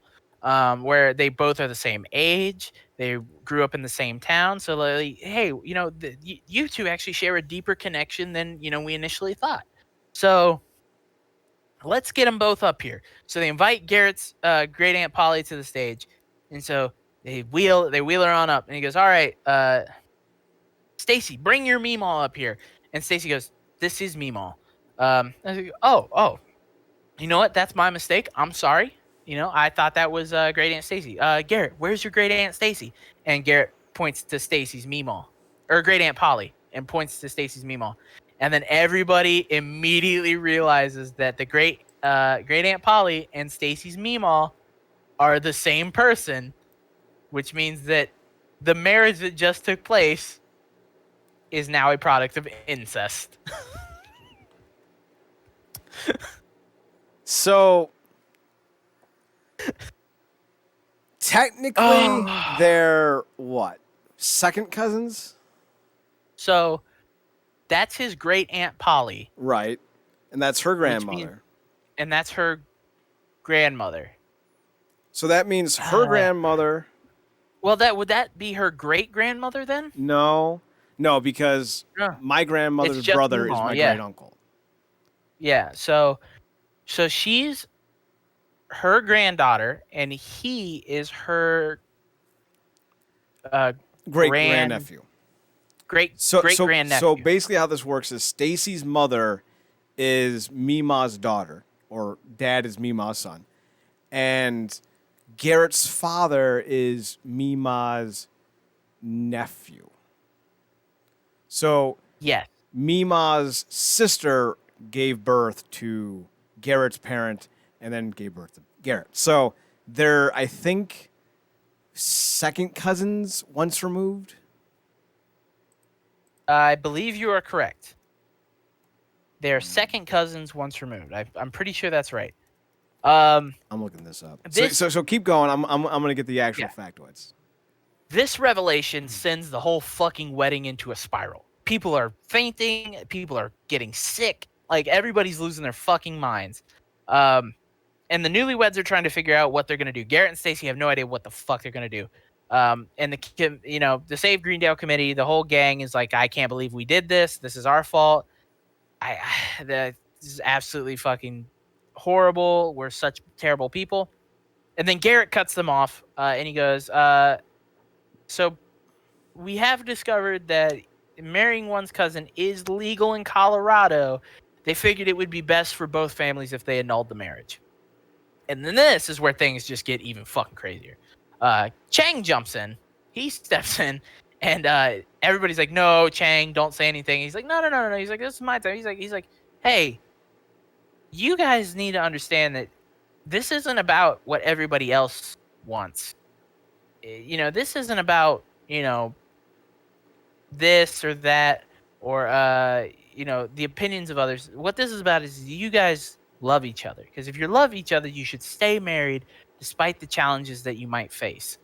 where they both are the same age. They grew up in the same town. So, like, hey, you two actually share a deeper connection than we initially thought. So let's get them both up here. So they invite Garrett's great aunt Polly to the stage, and so they wheel her on up, and he goes, "All right, Stacy, bring your Meemaw up here." And Stacy goes, "This is Meemaw." I go, oh, you know what? That's my mistake. I'm sorry. I thought that was great aunt Stacy. Garrett, where's your great aunt Stacy? And Garrett points to Stacy's Meemaw, or great aunt Polly, and points to Stacy's Meemaw. And then everybody immediately realizes that the great aunt Polly and Stacy's Meemaw are the same person, which means that the marriage that just took place is now a product of incest. So technically, they're what? Second cousins? So that's his great aunt Polly, Right. And that's her which means, grandmother. and that's her grandmother. So that means her Uh, grandmother. well, that would that be her great grandmother then? No. No, because No, my it's grandmother's just brother is Meemaw. my Yeah, great uncle. yeah. So she's her granddaughter, and he is her uh, Great grand grandnephew. great So great so so grandnephew. basically how this works is Stacy's mother is Mima's daughter, or dad is Mima's son. And Garrett's father is Mima's nephew. So Yes. Mima's sister gave birth to Garrett's parent and then gave birth to Garrett. So they're, I think, second cousins once removed. I believe you are correct. They're second cousins once removed. I'm pretty sure that's right. I'm looking this up. This So keep going. I'm gonna get the actual yeah, factoids. this revelation sends the whole fucking wedding into a spiral. People are fainting. People are getting sick. Like everybody's losing their fucking minds. And the newlyweds are trying to figure out what they're gonna do. Garrett and Stacy have no idea what the fuck they're gonna do. And the Save Greendale committee, the whole gang is like, I can't believe we did this. This is our fault. This is absolutely fucking horrible. We're such terrible people. And then Garrett cuts them off, and he goes, so we have discovered that marrying one's cousin is legal in Colorado. They figured it would be best for both families if they annulled the marriage. And then this is where things just get even fucking crazier. Chang jumps in. He steps in, and everybody's like, "No, Chang, don't say anything." He's like, "No." He's like, "This is my time." He's like, "Hey, you guys need to understand that this isn't about what everybody else wants. This isn't about this or that or the opinions of others. What this is about is you guys love each other, because if you love each other, you should stay married despite the challenges that you might face."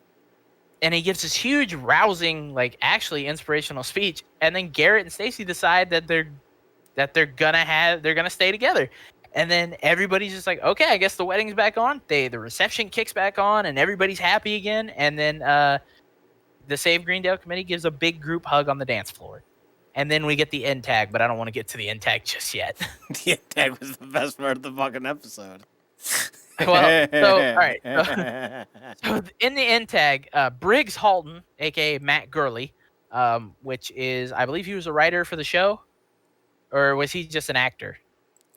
And he gives this huge, rousing, like actually inspirational speech, and then Garrett and Stacy decide that they're gonna stay together. And then everybody's just like, okay, I guess the wedding's back on. The reception kicks back on, and everybody's happy again. And then the Save Greendale committee gives a big group hug on the dance floor. And then we get the end tag, but I don't want to get to the end tag just yet. The end tag was the best part of the fucking episode. Well, so all right. So in the end tag, Briggs Halton, aka Matt Gurley, which is, I believe he was a writer for the show, or was he just an actor?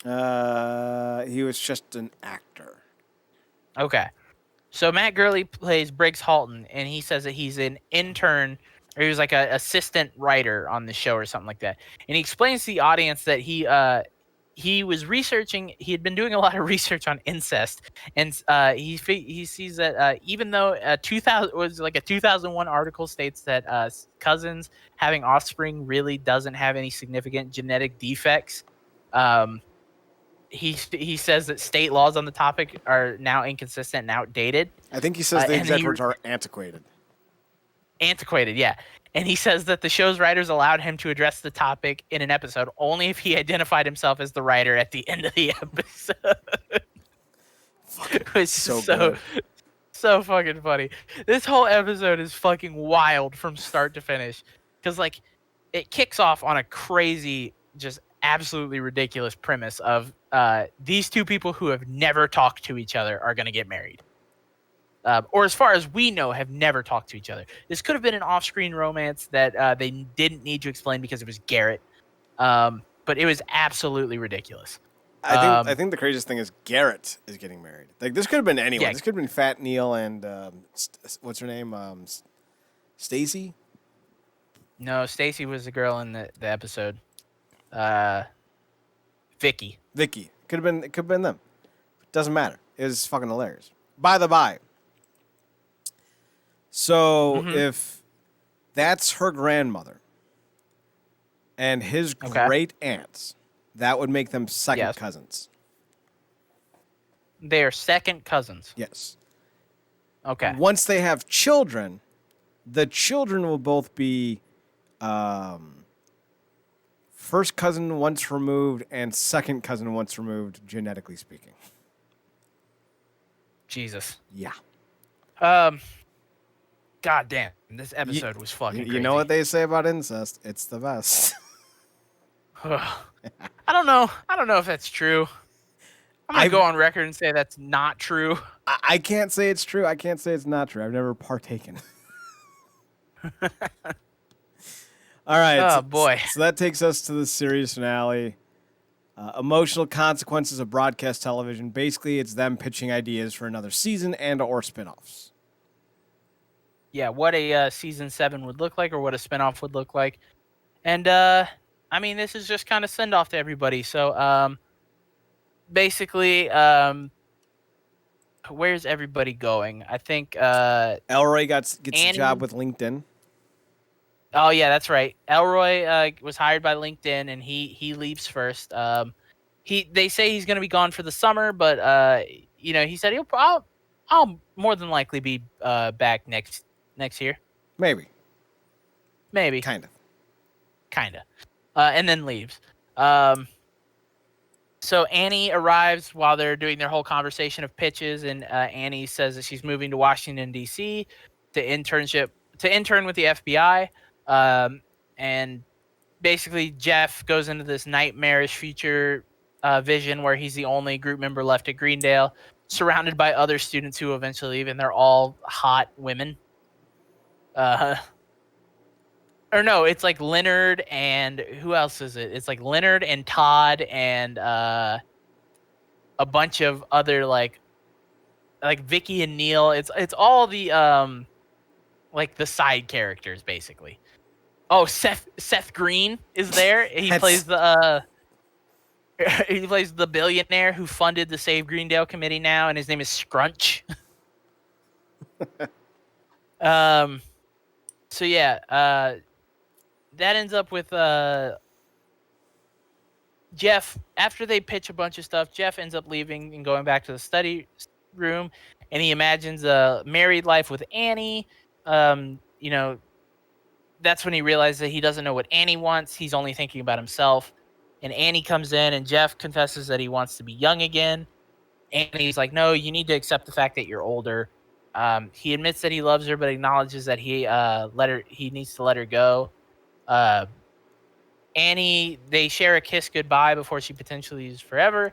He was just an actor. Okay. So Matt Gurley plays Briggs Halton, and he says that he's an intern, or he was like an assistant writer on the show or something like that. And he explains to the audience that he was researching. He had been doing a lot of research on incest, and he sees that even though 2000 was like a 2001 article states that cousins having offspring really doesn't have any significant genetic defects. He says that state laws on the topic are now inconsistent and outdated. I think he says the and exact he- words are antiquated. Antiquated, yeah. And he says that the show's writers allowed him to address the topic in an episode only if he identified himself as the writer at the end of the episode. Which is good. so fucking funny. This whole episode is fucking wild from start to finish. Because, like, it kicks off on a crazy, just absolutely ridiculous premise of these two people who have never talked to each other are going to get married. Or as far as we know, have never talked to each other. This could have been an off-screen romance that they didn't need to explain because it was Garrett. But it was absolutely ridiculous. I think the craziest thing is Garrett is getting married. Like, this could have been anyone. Yeah. This could have been Fat Neil and what's her name? Stacy. No, Stacy was the girl in the episode. Vicky. Vicky. Could have been them. Doesn't matter. It was fucking hilarious. By the by. So if that's her grandmother and his great aunts, that would make them second cousins. They are second cousins. Yes. Okay. Once they have children, the children will both be first cousin once removed and second cousin once removed, genetically speaking. Jesus. Yeah. God damn, this episode was fucking You crazy. know what they say about incest? It's the best. I don't know. I don't know if that's true. I'm gonna go on record and say that's not true. I can't say it's true. I can't say it's not true. I've never partaken. All right. Oh boy. So that takes us to the series finale. Emotional consequences of broadcast television. Basically, it's them pitching ideas for another season and/or spinoffs. Yeah, what a season 7 would look like, or what a spinoff would look like, and I mean, this is just kind of send off to everybody. So, basically, where's everybody going? I think Elroy gets Annie, a job with LinkedIn. Oh yeah, that's right. Elroy was hired by LinkedIn, and he leaves first. They say he's going to be gone for the summer, but he said I'll more than likely be back next year. Maybe. Kind of. And then leaves. So Annie arrives while they're doing their whole conversation of pitches, and Annie says that she's moving to Washington D.C. to intern with the FBI. And basically Jeff goes into this nightmarish future vision where he's the only group member left at Greendale, surrounded by other students who eventually leave, and they're all hot women. Or no, it's like Leonard and who else is it? It's like Leonard and Todd and a bunch of other like Vicky and Neil. It's all the like the side characters basically. Oh, Seth Green is there. He plays the billionaire who funded the Save Greendale committee now, and his name is Scrunch. So yeah, that ends up with Jeff. After they pitch a bunch of stuff, Jeff ends up leaving and going back to the study room, and he imagines a married life with Annie. That's when he realizes that he doesn't know what Annie wants. He's only thinking about himself. And Annie comes in, and Jeff confesses that he wants to be young again. Annie's like, no, you need to accept the fact that you're older. He admits that he loves her, but acknowledges that he needs to let her go. Annie, they share a kiss goodbye before she potentially leaves forever.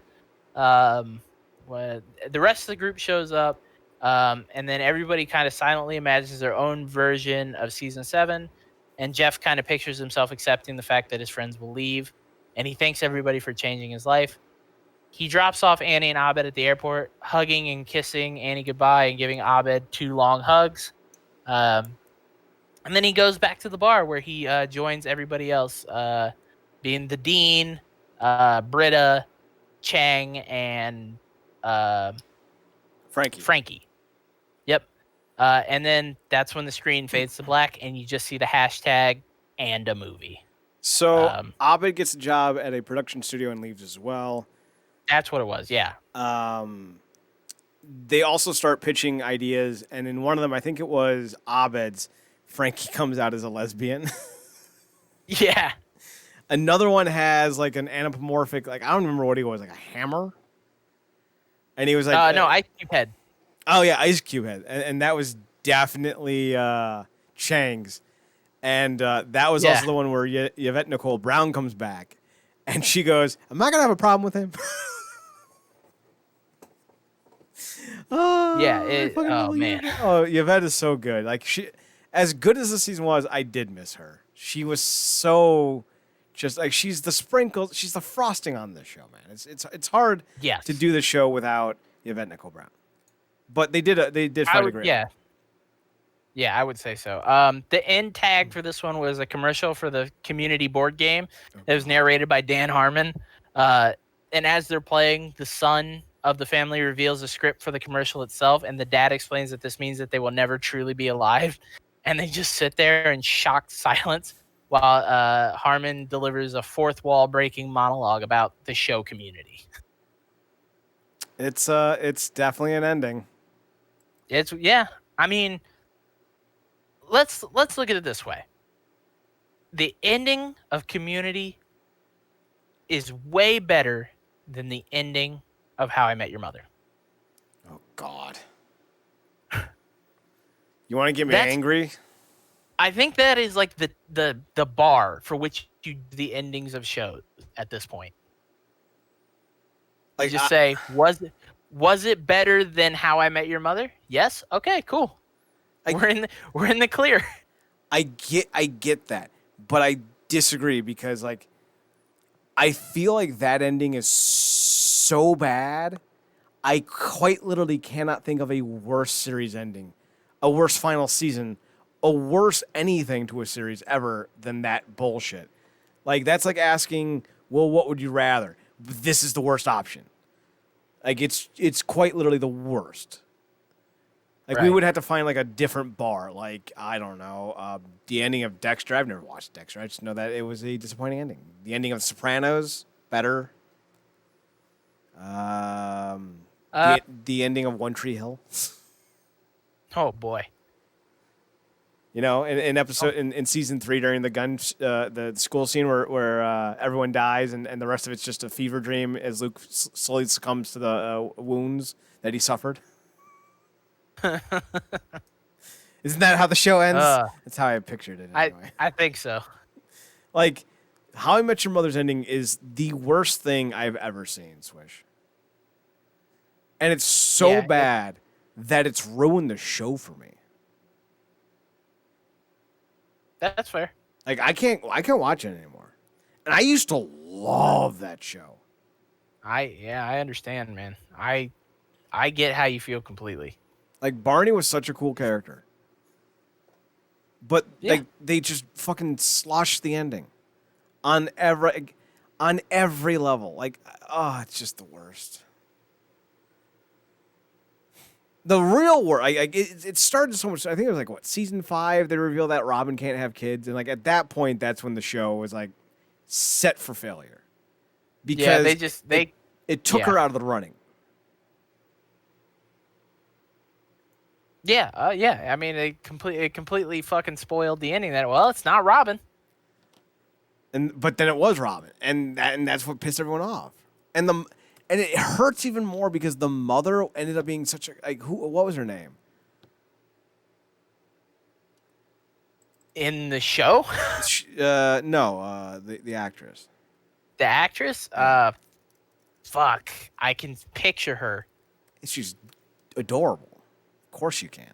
When the rest of the group shows up, and then everybody kind of silently imagines their own version of season 7. And Jeff kind of pictures himself accepting the fact that his friends will leave, and he thanks everybody for changing his life. He drops off Annie and Abed at the airport, hugging and kissing Annie goodbye and giving Abed 2 long hugs. And then he goes back to the bar where he joins everybody else, being the Dean, Britta, Chang, and Frankie. Yep. And then that's when the screen fades to black, and you just see the hashtag and a movie. So Abed gets a job at a production studio and leaves as well. That's what it was, yeah. They also start pitching ideas, and in one of them, I think it was Abed's, Frankie comes out as a lesbian. Yeah. Another one has like an anthropomorphic, like I don't remember what he was, like a hammer. And he was like, no, Ice Cube head. Oh yeah, Ice Cube head, and that was definitely Chang's, and that was also the one where Yvette Nicole Brown comes back, and she goes, "Am I gonna have a problem with him?" Man. Oh, Yvette is so good. Like as good as the season was, I did miss her. She was so. Just like she's the sprinkles, she's the frosting on this show, man. It's hard to do the show without Yvette Nicole Brown, but they did find a great. Yeah, I would say so. The end tag for this one was a commercial for the community board game. It was narrated by Dan Harmon, and as they're playing, the son of the family reveals a script for the commercial itself, and the dad explains that this means that they will never truly be alive, and they just sit there in shocked silence while Harmon delivers a fourth wall breaking monologue about the show community. It's definitely an ending. I mean, let's look at it this way. The ending of Community is way better than the ending of How I Met Your Mother. Oh God. You want to get me That's angry? I think that is like the bar for which you do the endings of shows at this point. You Like just say, was it better than How I Met Your Mother? Yes. Okay. Cool. I We're in the clear. I get that, but I disagree because like I feel like that ending is so bad. I quite literally cannot think of a worse series ending, a worse final season, a worse anything to a series ever than that bullshit. Like that's like asking, well, what would you rather? This is the worst option. Like it's quite literally the worst. Like we Right. would have to find like a different bar. Like I don't know, the ending of Dexter. I've never watched Dexter. I just know that it was a disappointing ending. The ending of Sopranos better. Um, Uh. the ending of One Tree Hill. Oh boy. You know, in Oh. episode in season 3 during the school scene where everyone dies and the rest of it's just a fever dream as Luke slowly succumbs to the wounds that he suffered. Isn't that how the show ends? uh. That's how I pictured it I anyway. I think so. Like, How I Met Your Mother's ending is the worst thing I've ever seen, Swish. And it's so Yeah. bad that it's ruined the show for me. That's fair. Like I can't watch it anymore. And I used to love that show. I understand, man. I get how you feel completely. Like Barney was such a cool character. But Yeah. like they just fucking sloshed the ending on every level. Like it's just the worst. The real world. It started so much. I think it was like what season 5. They revealed that Robin can't have kids, and like at that point, that's when the show was like set for failure Yeah, because it took yeah. her out of the running. Yeah, yeah. I mean, it completely fucking spoiled the ending. That well, it's not Robin. But then it was Robin, and that's what pissed everyone off. And it hurts even more because the mother ended up being such a like who what was her name? In the show, No, the actress. the actress, Yeah. fuck, I can picture her. She's adorable. Of course you can.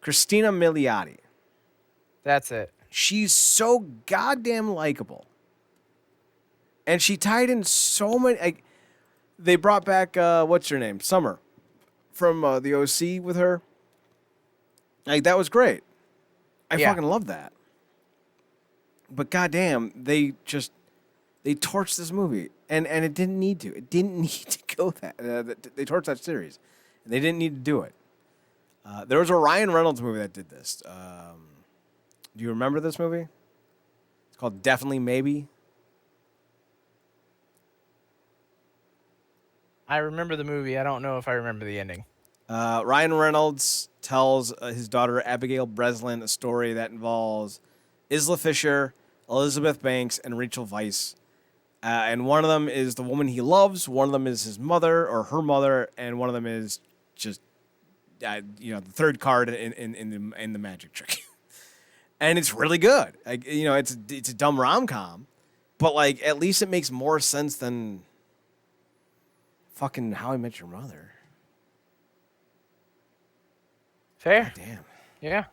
Christina Milioti. That's it. She's so goddamn likable. And she tied in so many. Like, they brought back what's her name, Summer, from the OC with her. Like that was great. I Yeah, fucking love that. But goddamn, they torched this movie, and it didn't need to. It didn't need to go that. They torched that series, and they didn't need to do it. There was a Ryan Reynolds movie that did this. Do you remember this movie? It's called Definitely Maybe. I remember the movie. I don't know if I remember the ending. Ryan Reynolds tells his daughter Abigail Breslin a story that involves Isla Fisher, Elizabeth Banks, and Rachel Weisz. And one of them is the woman he loves, one of them is his mother or her mother, and one of them is just, the third card in the magic trick. And it's really good. Like, it's a dumb rom-com, but like at least it makes more sense than fucking How I Met Your Mother. Fair. God damn.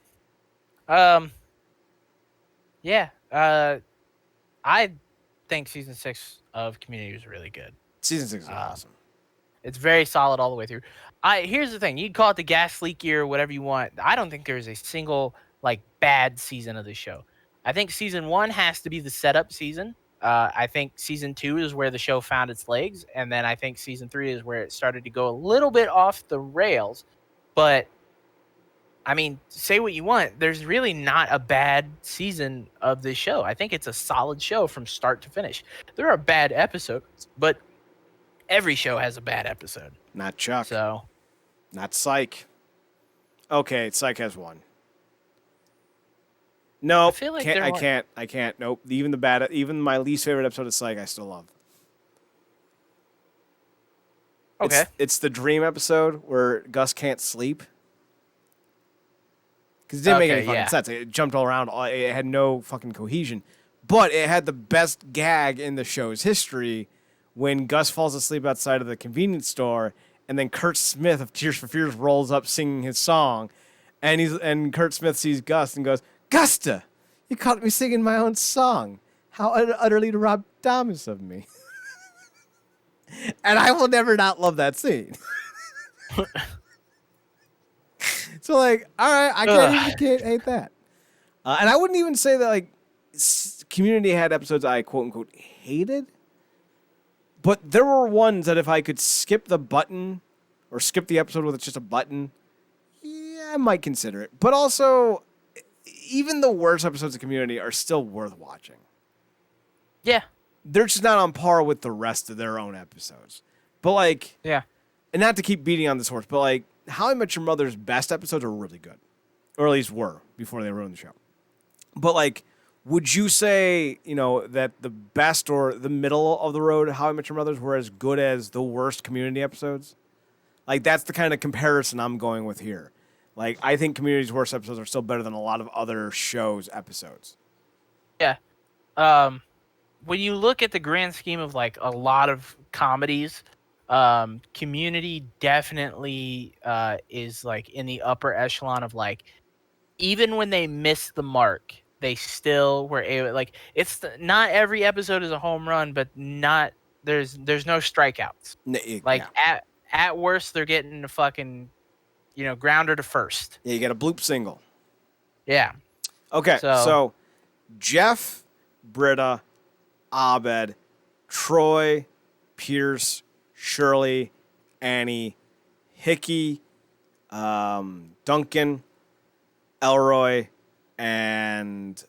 Yeah. Yeah. I think season 6 of Community was really good. Season 6 is awesome. It's very solid all the way through. Here's the thing: you can call it the gas leak year, whatever you want. I don't think there's a single like bad season of the show. I think season 1 has to be the setup season. I think season 2 is where the show found its legs, and then I think season 3 is where it started to go a little bit off the rails. But I mean, say what you want. There's really not a bad season of this show. I think it's a solid show from start to finish. There are bad episodes, but every show has a bad episode. Not Chuck. So, Not Psych. Okay, Psych has one. No, I feel like I can't. Nope. Even my least favorite episode of Psych, I still love. Okay. It's the dream episode where Gus can't sleep because it didn't make any Okay. fucking Yeah. sense. It jumped all around. It had no fucking cohesion. But it had the best gag in the show's history when Gus falls asleep outside of the convenience store, and then Kurt Smith of Tears for Fears rolls up singing his song, and Kurt Smith sees Gus and goes, "Gusta, you caught me singing my own song. How utterly robbed Thomas of me." And I will never not love that scene. So like, all right, I can't hate that. And I wouldn't even say that like Community had episodes I quote unquote hated, but there were ones that if I could skip the button or skip the episode with just a button, yeah, I might consider it. But also, even the worst episodes of Community are still worth watching. Yeah. They're just not on par with the rest of their own episodes. But like, Yeah. and not to keep beating on this horse, but like, How I Met Your Mother's best episodes are really good, or at least were before they ruined the show. But like, would you say, that the best or the middle of the road How I Met Your Mother's were as good as the worst Community episodes? Like, that's the kind of comparison I'm going with here. Like, I think Community's worst episodes are still better than a lot of other shows' episodes. Yeah. When you look at the grand scheme of like a lot of comedies, Community definitely is like in the upper echelon of like, even when they miss the mark, they still were able. Like, not every episode is a home run, but not there's no strikeouts. Like Yeah. at worst, they're getting a fucking grounder to first. Yeah, you got a bloop single. Yeah. Okay, So so Jeff, Britta, Abed, Troy, Pierce, Shirley, Annie, Hickey, Duncan, Elroy, and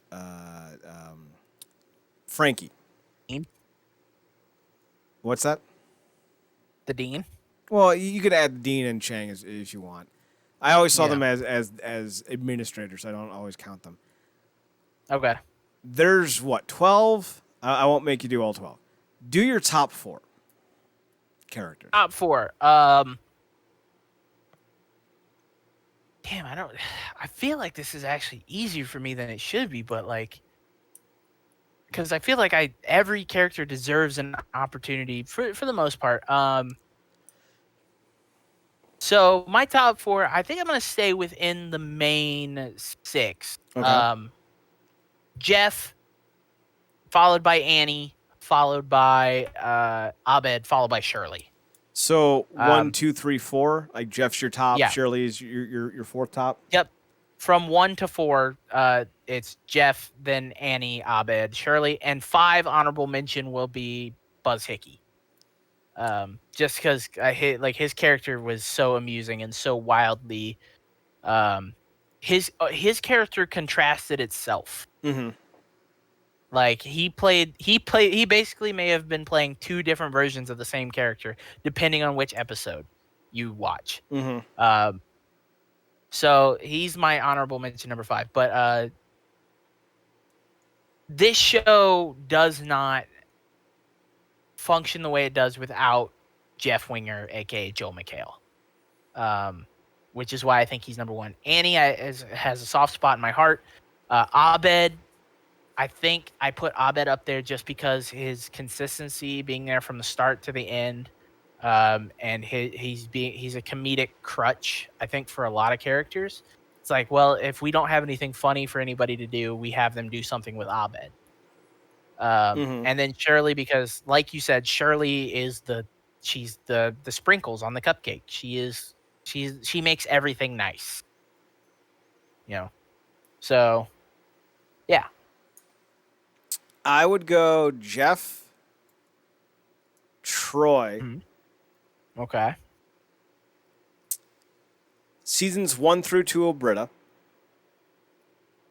Frankie. Dean? What's that? The Dean. Well, you could add Dean and Chang as you want. I always saw Yeah. them as administrators. I don't always count them. Okay. There's what, 12? I won't make you do all 12. Do your top 4 characters. Top 4. Damn, I feel like this is actually easier for me than it should be, but like, because I feel like every character deserves an opportunity for the most part. So my top 4, I think I'm gonna stay within the main 6. Okay. Jeff, followed by Annie, followed by Abed, followed by Shirley. So 1, 2, 3, 4. Like Jeff's your top. Yeah. Shirley's your fourth top. Yep. From 1 to 4, it's Jeff, then Annie, Abed, Shirley, and 5 honorable mention will be Buzz Hickey. Just because his character was so amusing and so wildly, his character contrasted itself. Mm-hmm. Like he basically may have been playing 2 different versions of the same character depending on which episode you watch. Mm-hmm. So he's my honorable mention number 5. But this show does not function the way it does without Jeff Winger, aka Joel McHale. Which is why I think he's number 1. Annie has a soft spot in my heart. Abed, I think I put Abed up there just because his consistency, being there from the start to the end, and he's a comedic crutch, I think, for a lot of characters. It's like, well, if we don't have anything funny for anybody to do, we have them do something with Abed. And then Shirley, because like you said, Shirley is she's the sprinkles on the cupcake. She makes everything nice. So yeah. I would go Jeff, Troy. Mm-hmm. Okay. Seasons 1 through 2 of Britta.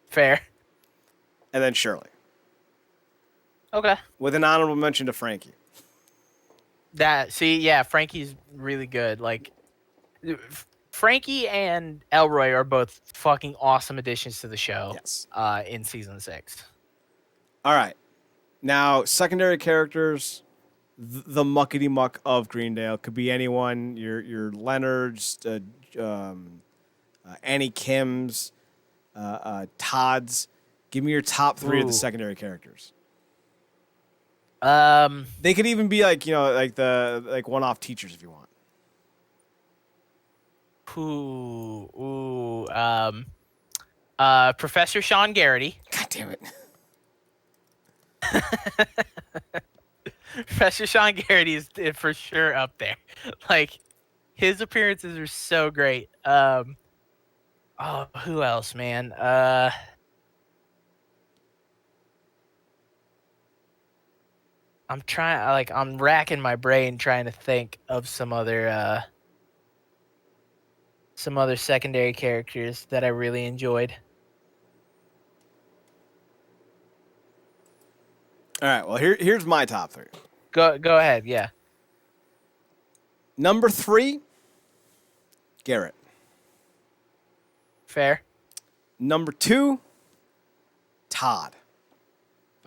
Fair. And then Shirley. Okay. With an honorable mention to Frankie. Frankie's really good. Like, Frankie and Elroy are both fucking awesome additions to the show. Yes. In season 6. All right. Now, secondary characters, the muckety muck of Greendale. Could be anyone. Your Leonards, Annie Kim's, Todd's. Give me your top three of the Ooh. secondary characters. Um. They could even be like like one-off teachers if you want. Ooh. Ooh. Professor Sean Garrity. God damn it. Professor Sean Garrity is for sure up there. Like, his appearances are so great. Oh, who else, man? I'm racking my brain trying to think of some other secondary characters that I really enjoyed. All right. Well, here's my top three. Go ahead, yeah. Number 3, Garrett. Fair. Number 2, Todd.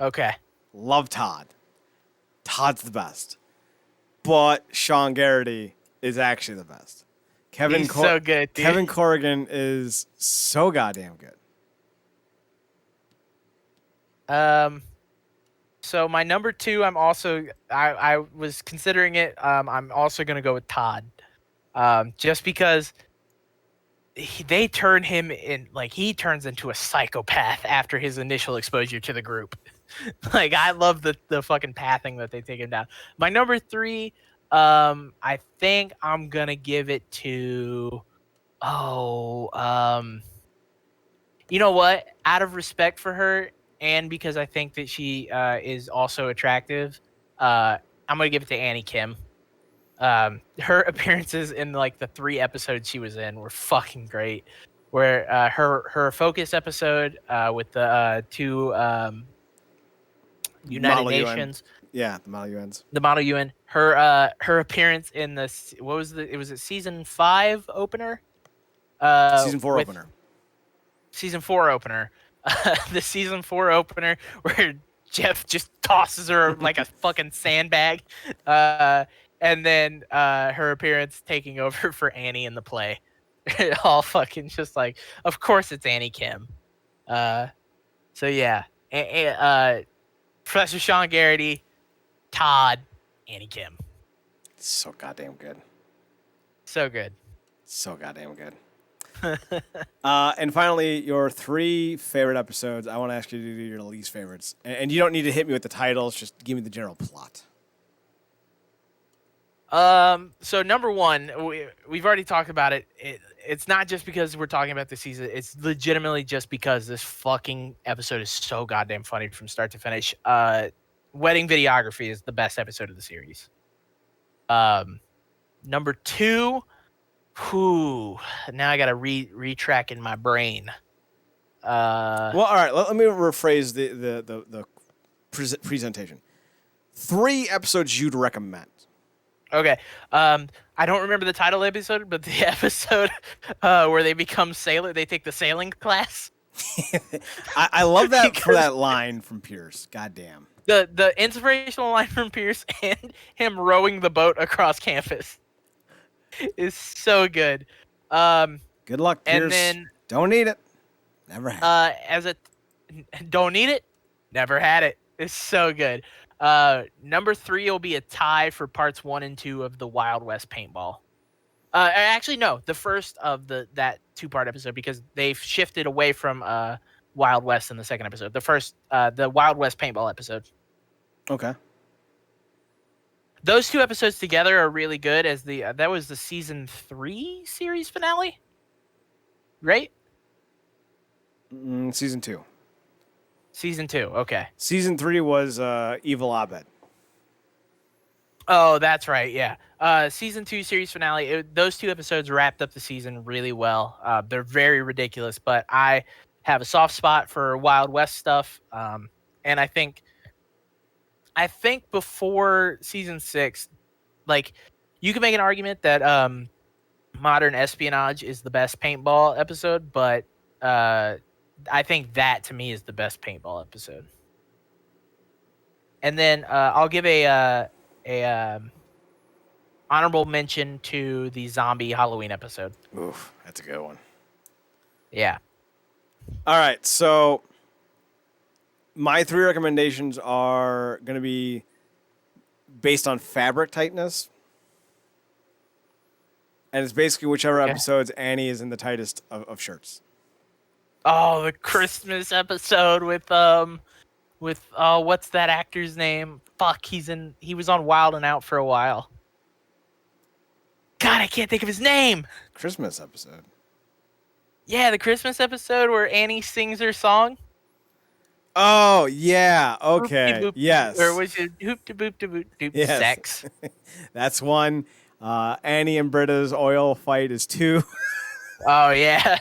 Okay. Love Todd. Todd's the best. But Sean Garrity is actually the best. He's so good, dude. Kevin Corrigan is so goddamn good. So my number 2, I was considering it. I'm also gonna go with Todd. Just because they turn him in, like, he turns into a psychopath after his initial exposure to the group. Like, I love the fucking pathing that they take him down. My number 3, I think I'm gonna give it to you know what? Out of respect for her, and because I think that she is also attractive, I'm gonna give it to Annie Kim. Her appearances in like the 3 episodes she was in were fucking great. Where her focus episode with the 2 United Model UN. Nations, Yeah, the Model UNs. the Model UN, her appearance in this, what was it was season 5 opener? Season 4 with opener. Season 4 opener. The season 4 opener where Jeff just tosses her like a fucking sandbag. And then her appearance taking over for Annie in the play. All fucking just like, of course it's Annie Kim. So yeah. Professor Sean Garrity, Todd, Annie Kim. So goddamn good. So good. So goddamn good. And finally, your 3 favorite episodes. I want to ask you to do your least favorites. And you don't need to hit me with the titles. Just give me the general plot. So number 1, we've already talked about it. It's not just because we're talking about the season. It's legitimately just because this fucking episode is so goddamn funny from start to finish. Wedding Videography is the best episode of the series. Number 2, now I gotta retrack in my brain. Well, all right. Let me rephrase the presentation. 3 episodes you'd recommend. Okay. I don't remember the title of the episode, but the episode where they become sailor, they take the sailing class. I love that for that line from Pierce. Goddamn. The inspirational line from Pierce and him rowing the boat across campus is so good. Good luck, Pierce. And then don't need it. Never had it. Don't need it. Never had it. It's so good. Number 3 will be a tie for parts 1 and 2 of the Wild West paintball. Actually, no, the first of that 2-part episode, because they've shifted away from Wild West in the second episode. The first, the Wild West paintball episode. Okay. Those 2 episodes together are really good. As that was the season 3 series finale, right? Season 2. Season 2. Okay. Season 3 was Evil Abed. Oh, that's right. Yeah. Season 2 series finale. Those 2 episodes wrapped up the season really well. They're very ridiculous, but I have a soft spot for Wild West stuff. And I think before season 6, like, you can make an argument that Modern Espionage is the best paintball episode, but I think that to me is the best paintball episode. And then I'll give a honorable mention to the zombie Halloween episode. Oof, that's a good one. Yeah. All right, so my 3 recommendations are going to be based on fabric tightness. And it's basically whichever Okay. episodes Annie is in the tightest of shirts. Oh, the Christmas episode with what's that actor's name? Fuck, he was on Wild and Out for a while. God, I can't think of his name. Christmas episode. Yeah, the Christmas episode where Annie sings her song. Oh, yeah. Boop-de Okay. boop, Yes. or was it hoop de boop de boop doop Yes. sex? That's 1. Annie and Britta's oil fight is 2. Oh yeah.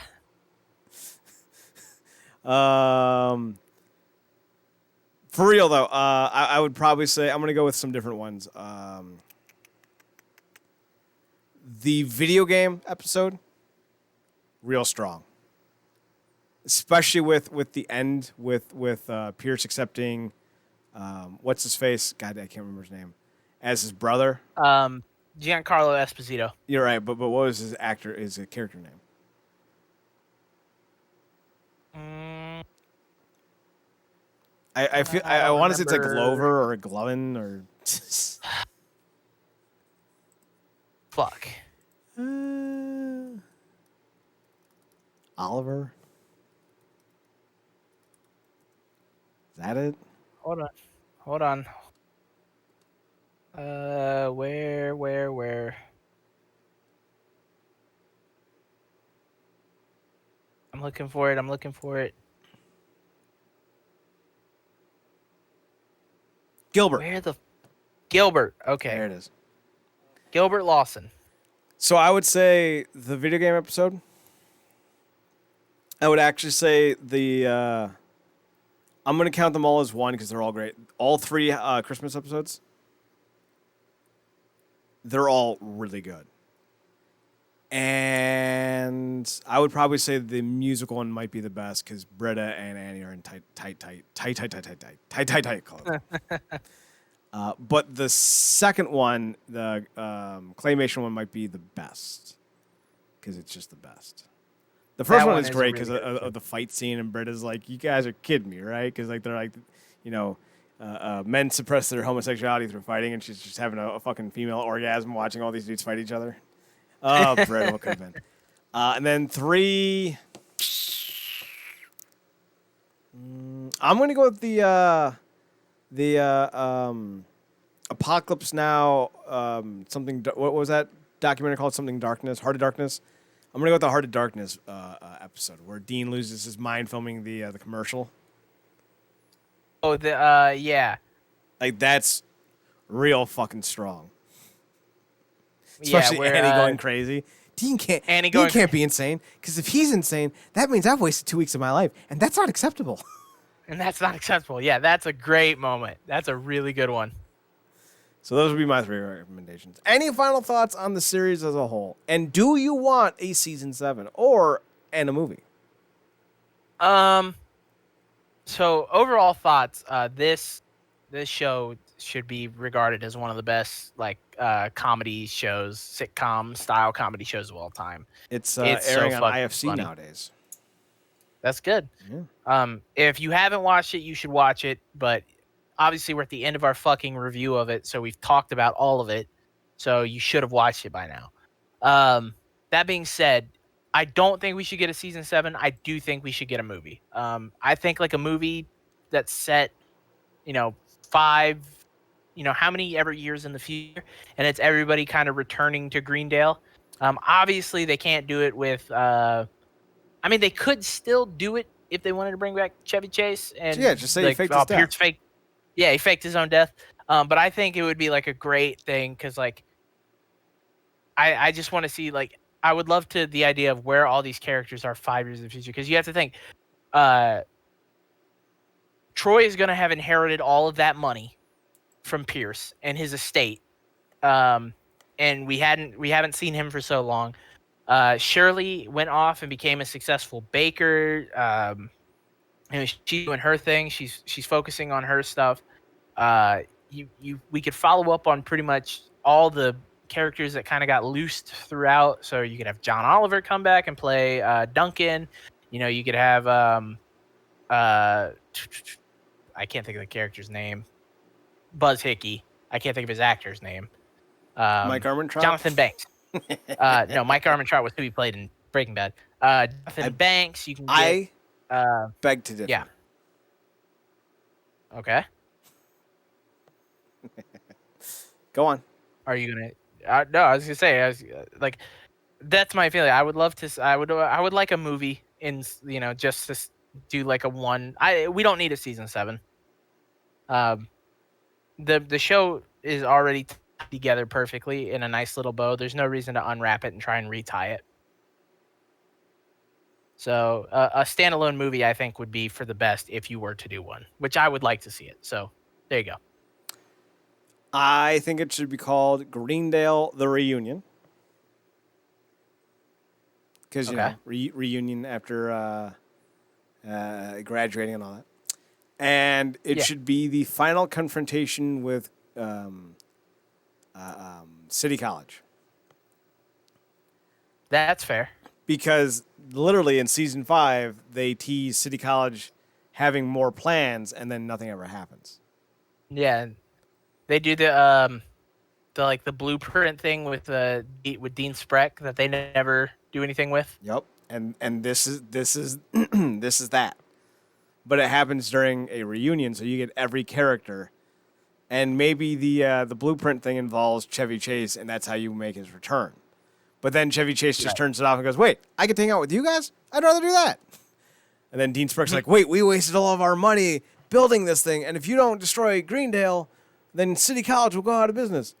For real though, I would probably say I'm gonna go with some different ones. The video game episode, real strong, especially with the end with Pierce accepting what's his face? God, I can't remember his name, as his brother. Giancarlo Esposito. You're right, but what was his character name? I feel I want to say it's like Glover or Glovin or fuck. Oliver. Is that it? Hold on. Where? I'm looking for it. Gilbert. Where the Gilbert? Okay. There it is. Gilbert Lawson. So I would say the video game episode. I would actually say the. I'm gonna count them all as one because they're all great. All 3 Christmas episodes. They're all really good. And I would probably say the musical one might be the best because Britta and Annie are in tight clothes. But the second one, the claymation one, might be the best because it's just the best. The first one is great because of the fight scene, and Britta's like, "You guys are kidding me, right?" Because like they're like, men suppress their homosexuality through fighting, and she's just having a fucking female orgasm watching all these dudes fight each other. Oh, Britta, what could have been? And then 3. I'm gonna go with the Apocalypse Now. Something. What was that documentary called? Something Darkness. Heart of Darkness. I'm gonna go with the Heart of Darkness episode where Dean loses his mind filming the commercial. Oh, yeah. Like that's real fucking strong. Especially where, Annie going crazy. Dean can't be insane because if he's insane, that means I've wasted 2 weeks of my life, and that's not acceptable. And that's not acceptable. Yeah, that's a great moment. That's a really good one. So those would be my 3 recommendations. Any final thoughts on the series as a whole? And do you want a season 7 and a movie? So overall thoughts. This show should be regarded as one of the best comedy shows, sitcom style comedy shows of all time. It's It's airing so on fucking IFC funny. nowadays. That's good. Yeah. If you haven't watched it, you should watch it. But obviously, we're at the end of our fucking review of it, so we've talked about all of it. So you should have watched it by now. That being said, I don't think we should get a season 7. I do think we should get a movie. I think like a movie that's set, 5, how many ever years in the future, and it's everybody kind of returning to Greendale. Obviously, they can't do it with. They could still do it if they wanted to bring back Chevy Chase and just say he faked his death. Pierce fake. Yeah, he faked his own death. But I think it would be like a great thing because I just want to see I would love to the idea of where all these characters are 5 years in the future because you have to think Troy is going to have inherited all of that money from Pierce and his estate, and we haven't seen him for so long. Shirley went off and became a successful baker. She's doing her thing. She's focusing on her stuff. we could follow up on pretty much all the characters that kind of got loosed throughout. So you could have John Oliver come back and play Duncan. You could have I can't think of the character's name. Buzz Hickey. I can't think of his actor's name. Mike Armentrout? Jonathan Banks. No, Mike Armentrout was who he played in Breaking Bad. Jonathan Banks. You can get. I beg to differ. Yeah. Okay. Go on. Are you gonna? No, I was gonna say, that's my feeling. I would love to. I would like a movie just to do like a one. We don't need a season 7. The show is already together perfectly in a nice little bow. There's no reason to unwrap it and try and retie it. So a standalone movie, I think, would be for the best if you were to do one, which I would like to see it. So there you go. I think it should be called Greendale: The Reunion. Because, reunion after graduating and all that. And it should be the final confrontation with City College. That's fair. Because literally in season 5, they tease City College having more plans, and then nothing ever happens. Yeah, they do the blueprint thing with Dean Spreck that they never do anything with. Yep, and this is this is that, but it happens during a reunion, so you get every character, and maybe the blueprint thing involves Chevy Chase, and that's how you make his return. But then Chevy Chase just turns it off and goes, "Wait, I get to hang out with you guys? I'd rather do that." And then Dean Spreck's like, "Wait, we wasted all of our money building this thing, and if you don't destroy Greendale, then City College will go out of business."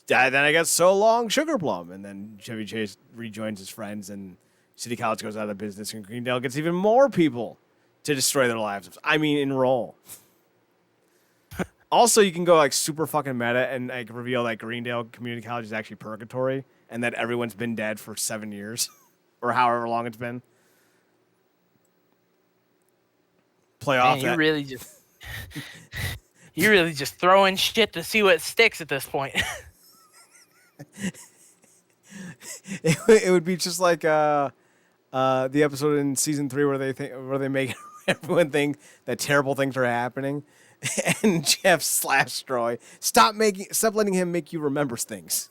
Then I guess so long, Sugar Plum. And then Chevy Chase rejoins his friends, and City College goes out of business, and Greendale gets even more people to destroy their lives. I mean, enroll. Also, you can go like super fucking meta and like reveal that Greendale Community College is actually purgatory, and that everyone's been dead for 7 years, or however long it's been. Play off that. You're really just throwing shit to see what sticks at this point. It would be just like the episode in season 3 where they make everyone think that terrible things are happening, and Jeff slash Troy, stop letting him make you remember things.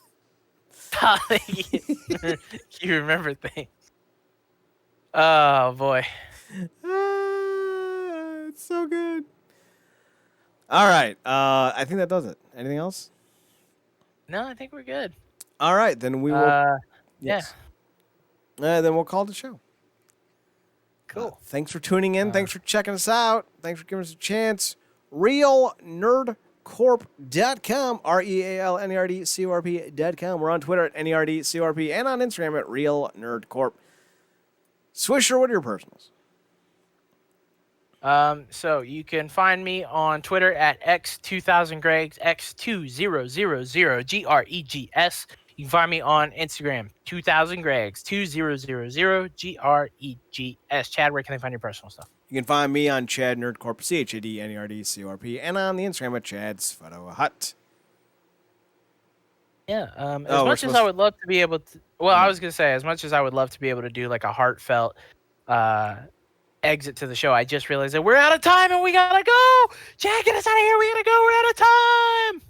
You remember things. Oh boy, it's so good. All right, I think that does it. Anything else? No, I think we're good. All right, then we will. Yes. Yeah. Then we'll call the show. Cool. Thanks for tuning in. Thanks for checking us out. Thanks for giving us a chance. RealNerdCorp.com. RealNerdCorp.com. We're on Twitter at NERDCorp and on Instagram at RealNerdCorp. Swisher, what are your personals? So you can find me on Twitter at X2000Gregs, X2000 GREGS. You can find me on Instagram, 2000Gregs, 2000 GREGS. Chad, where can they find your personal stuff? You can find me on Chad Nerdcorp, ChadNerdCorp, and on the Instagram at Chad's Photo Hut. Yeah. As much as I would love to be able to, I was gonna say, as much as I would love to be able to do like a heartfelt exit to the show, I just realized that we're out of time and we gotta go. Chad, get us out of here. We gotta go. We're out of time.